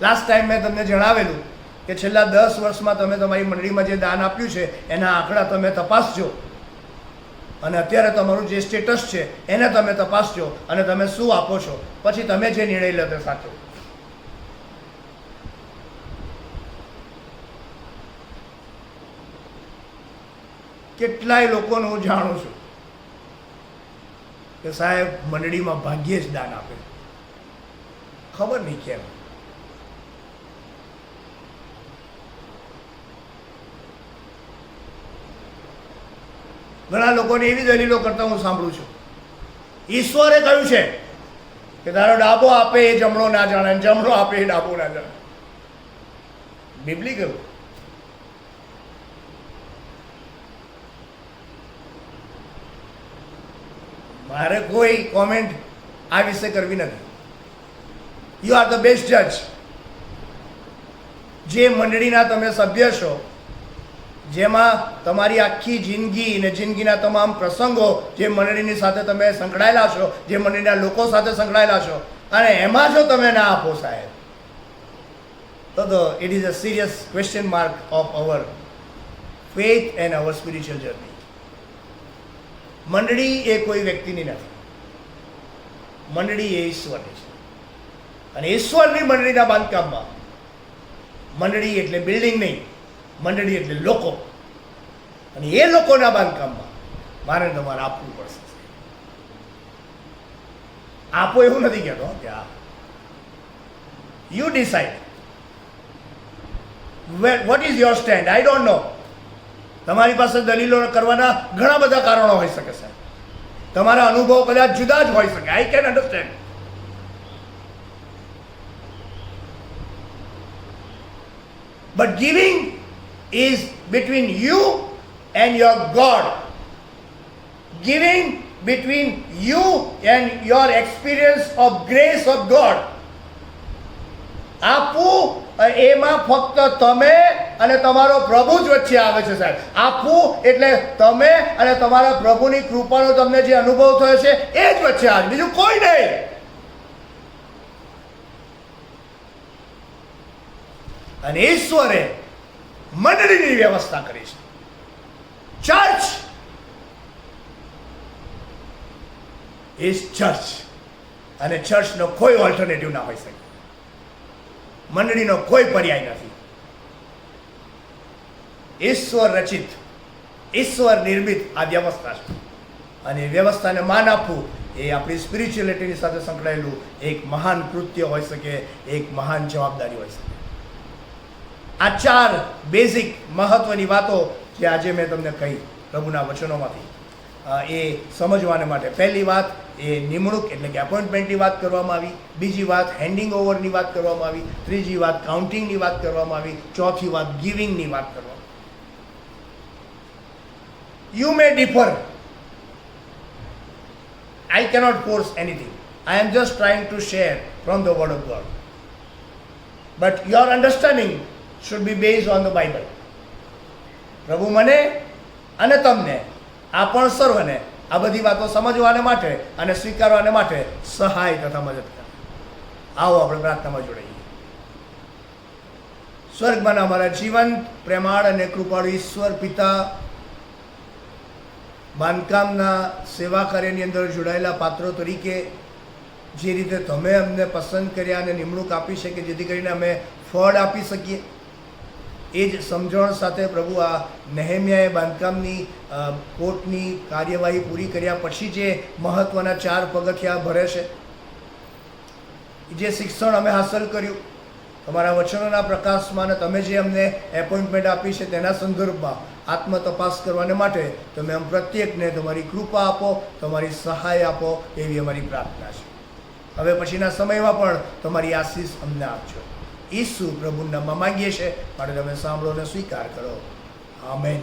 Speaker 3: Last time મેં તમને જણાવેલું કે છેલ્લા 10 વર્ષમાં તમે તમારી મંડળીમાં જે દાન આપ્યું છે એના આંકડા તમે તપાસજો અને અત્યારે તમારું જે સ્ટેટસ છે એને તમે તપાસજો અને તમે શું આપો છો, પછી તમે જે નિર્ણય લો તે સાચો. કેટલાય લોકોને હું જાણું છું કે સાહેબ મંડળીમાં ભાગ્યે જ દાન આપે, ખબર નહીં કેમ. ઘણા લોકોને એવી દલીલો કરતા હું સાંભળું છું, ઈશ્વરે કહ્યું છે કે તારો ડાબો આપે એ જમણો ના જાણે, જમણો આપે એ ડાબો ના જાણે. બિબલિકલ. મારે કોઈ કોમેન્ટ આ વિશે કરવી નથી. યુ આર ધ બેસ્ટ જજ. જે મંડળીના તમે સભ્ય છો, જેમાં તમારી આખી જિંદગી અને જિંદગીના તમામ પ્રસંગો જે મંડળીની સાથે તમે સંકળાયેલા છો, જે મંડળીના લોકો સાથે સંકળાયેલા છો, અને એમાં જો તમે ના આપો સાહેબ, તો it is a serious question mark of our faith and hour spiritual journey. મંડળી એ કોઈ વ્યક્તિની નથી, મંડળી એ ઈશ્વરની છે. અને ઈશ્વરની મંડળીના બાંધકામમાં મંડળી એટલે બિલ્ડિંગ નહીં, મંડળી એટલે લોકો, અને એ લોકોના બાંધકામમાં મારે તમારે આપવું પડશે. આપો એવું નથી કહેતો કે આ you decide what is your stand. I don't know. તમારી પાસે દલીલો કરવાના ઘણા બધા કારણો હોઈ શકે છે, તમારા અનુભવો કદાચ જુદા જ હોઈ શકે. I can understand. But giving is between you and your God. Giving between you and your experience of grace of God. આપવું એમાં ફક્ત તમે અને તમારો પ્રભુ જ વચ્ચે આવે છે સાહેબ. આપવું એટલે તમે અને તમારા પ્રભુની કૃપાનો તમને જે અનુભવ થયો છે એ જ વચ્ચે આવે, બીજું કોઈ નહીં. અને ઈશ્વરે મંડળીની વ્યવસ્થા કરી છે. ચર્ચ ઇઝ ચર્ચ, અને ચર્ચનો કોઈ ઓલ્ટરનેટિવ ના હોઈ શકે. મંડળીનો કોઈ પર્યાય નથી. ઈશ્વર રચિત, ઈશ્વર નિર્મિત આ વ્યવસ્થા છે, અને એ વ્યવસ્થાને માન આપવું એ આપણી સ્પિરિચ્યુઅલિટીની સાથે સંકળાયેલું એક મહાન કૃત્ય હોઈ શકે, એક મહાન જવાબદારી હોઈ શકે. આ 4 બેઝિક મહત્વની વાતો જે આજે મેં તમને કહી પ્રભુના વચનોમાંથી, એ સમજવાને માટે પહેલી વાત એ નિમણૂક એટલે કે એપોઇન્ટમેન્ટની વાત કરવામાં આવી, બીજી વાત હેન્ડિંગ ઓવરની વાત કરવામાં આવી, ત્રીજી વાત કાઉન્ટિંગની વાત કરવામાં આવી, ચોથી વાત ગિવિંગની વાત કરવામાં આવી. You may differ. I cannot force anything. I am just trying to share from the word of God. But your understanding should be based on the Bible. પ્રભુ મને અને તમને, આપણ સર્વને આ બધી વાતો સમજવાને માટે અને સ્વીકારવાને માટે સહાય તથા મદદ કરે. આવો આપણે પ્રાર્થનામાં જોડાઈએ. સ્વર્ગમાં અમારા જીવંત, પ્રેમાળ અને કૃપાળુ ઈશ્વર પિતા, બાંધકામના સેવા કાર્યની અંદર જોડાયેલા પાત્રો તરીકે જે રીતે તમે અમને પસંદ કર્યા અને નિમણૂક આપી છે કે જેથી કરીને અમે ફળ આપી શકીએ, એ જ સમજણ સાથે પ્રભુ આ નેહેમ્યાએ બાંધકામની કોર્ટની કાર્યવાહી પૂરી કર્યા પછી જે મહત્ત્વના 4 પગથિયા ભરે છે, જે શિક્ષણ અમે હાંસલ કર્યું તમારા વચનોના પ્રકાશમાં, અને તમે જે અમને એપોઇન્ટમેન્ટ આપી છે તેના સંદર્ભમાં આત્મતપાસ કરવાને માટે તમે આમ પ્રત્યેકને તમારી કૃપા આપો, તમારી સહાય આપો, એવી અમારી પ્રાર્થના છે. હવે પછીના સમયમાં પણ તમારી આશીષ અમને આપજો. ઈસુ પ્રભુના નામમાં માંગીએ છીએ, માટે તમે સાંભળો અને સ્વીકાર કરો. આમેન.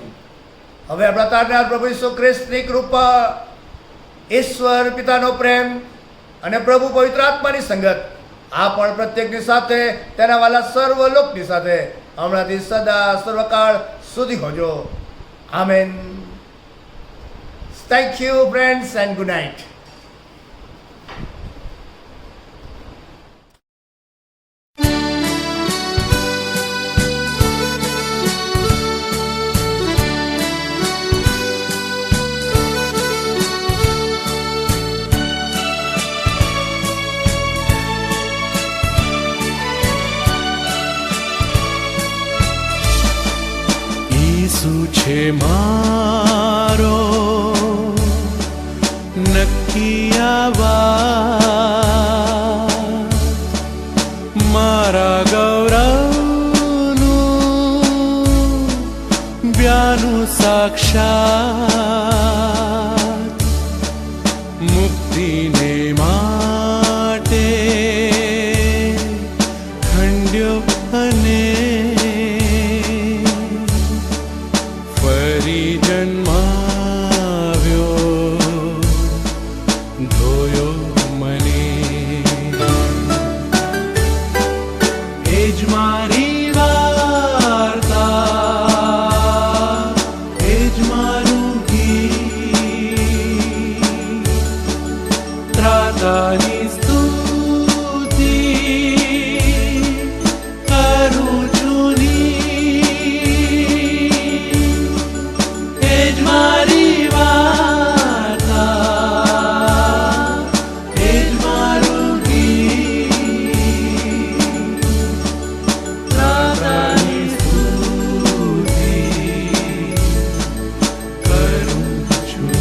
Speaker 3: હવે આપણા તારનાર પ્રભુ ઈસુ ખ્રિસ્તની કૃપા, ઈશ્વર પિતાનો પ્રેમ અને પ્રભુ પવિત્ર આત્માની સંગત આ પણ પ્રત્યેકની સાથે, તેના વાલા સર્વ લોકની સાથે હમણાંથી સદા સર્વકાળ સુધી હોજો. આમેન. Thank you friends and good night.
Speaker 1: ઈસુ છે મારો નક્કી આવાજ, મારા ગૌરવનું બ્યાનું સાક્ષાત, મુક્તિને માટે ખંડ્યો અને ફરી જન્માવ્યો, ધોયો મને. એ જ મારી વાર્તા, એ જ મારું ગીત, ત્રાતાની સ્તુતિ કરું છું ની. એ જ મારી વાર્તા, એ જ મારું ગીત, ત્રાતાની સ્તુતિ કરું છું ની.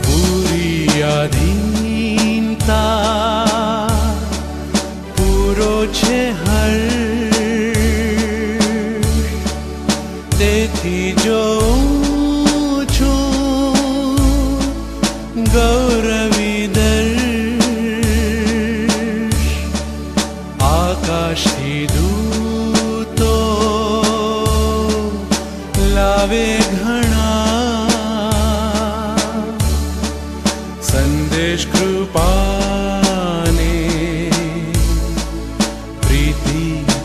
Speaker 1: પૂરી આધીનતા, પૂરો છે હર્ષ, તેથી જોઉં છું ગૌરવી દર્શ. આકાશથી દૂતો લાવે ઘણા સંદેશ કૃપાને પ્રીતિ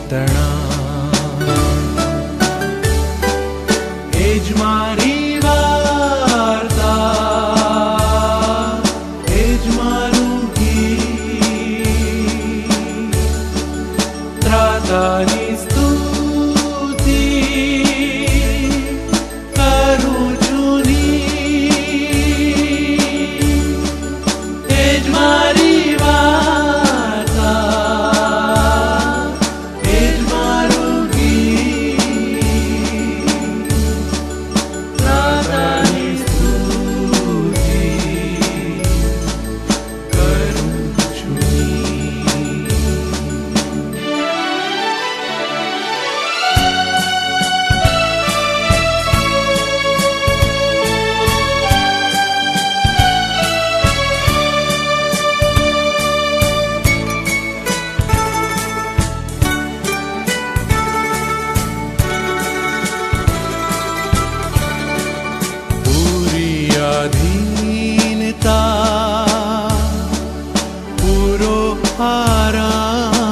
Speaker 1: તણા. એ જ મારી વાર્તા, એ જ મારું ગીત, ત્રાતાની સ્તુતિ કરું છું ની. એ જ મારી વાર્તા, એ જ મારું ગીત, ત્રાતાની સ્તુતિ કરું છું ની. પૂરી આધીનતા, પૂરો આરામ,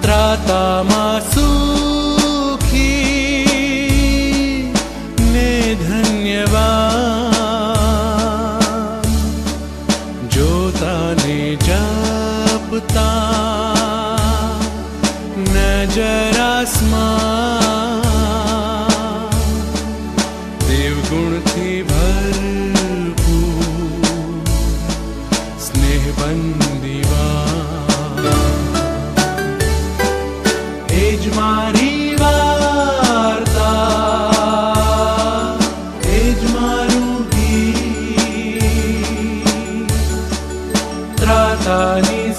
Speaker 1: ત્રાતામાં સુખી ને ધન્યવાદ. જોતાને જપતા નજર આસમાન, દેવગુણથી ભરપૂર સ્નેહબંધીવાન. એ જ મારી વાર્તા, એ જ મારું ગીત, ત્રાતાની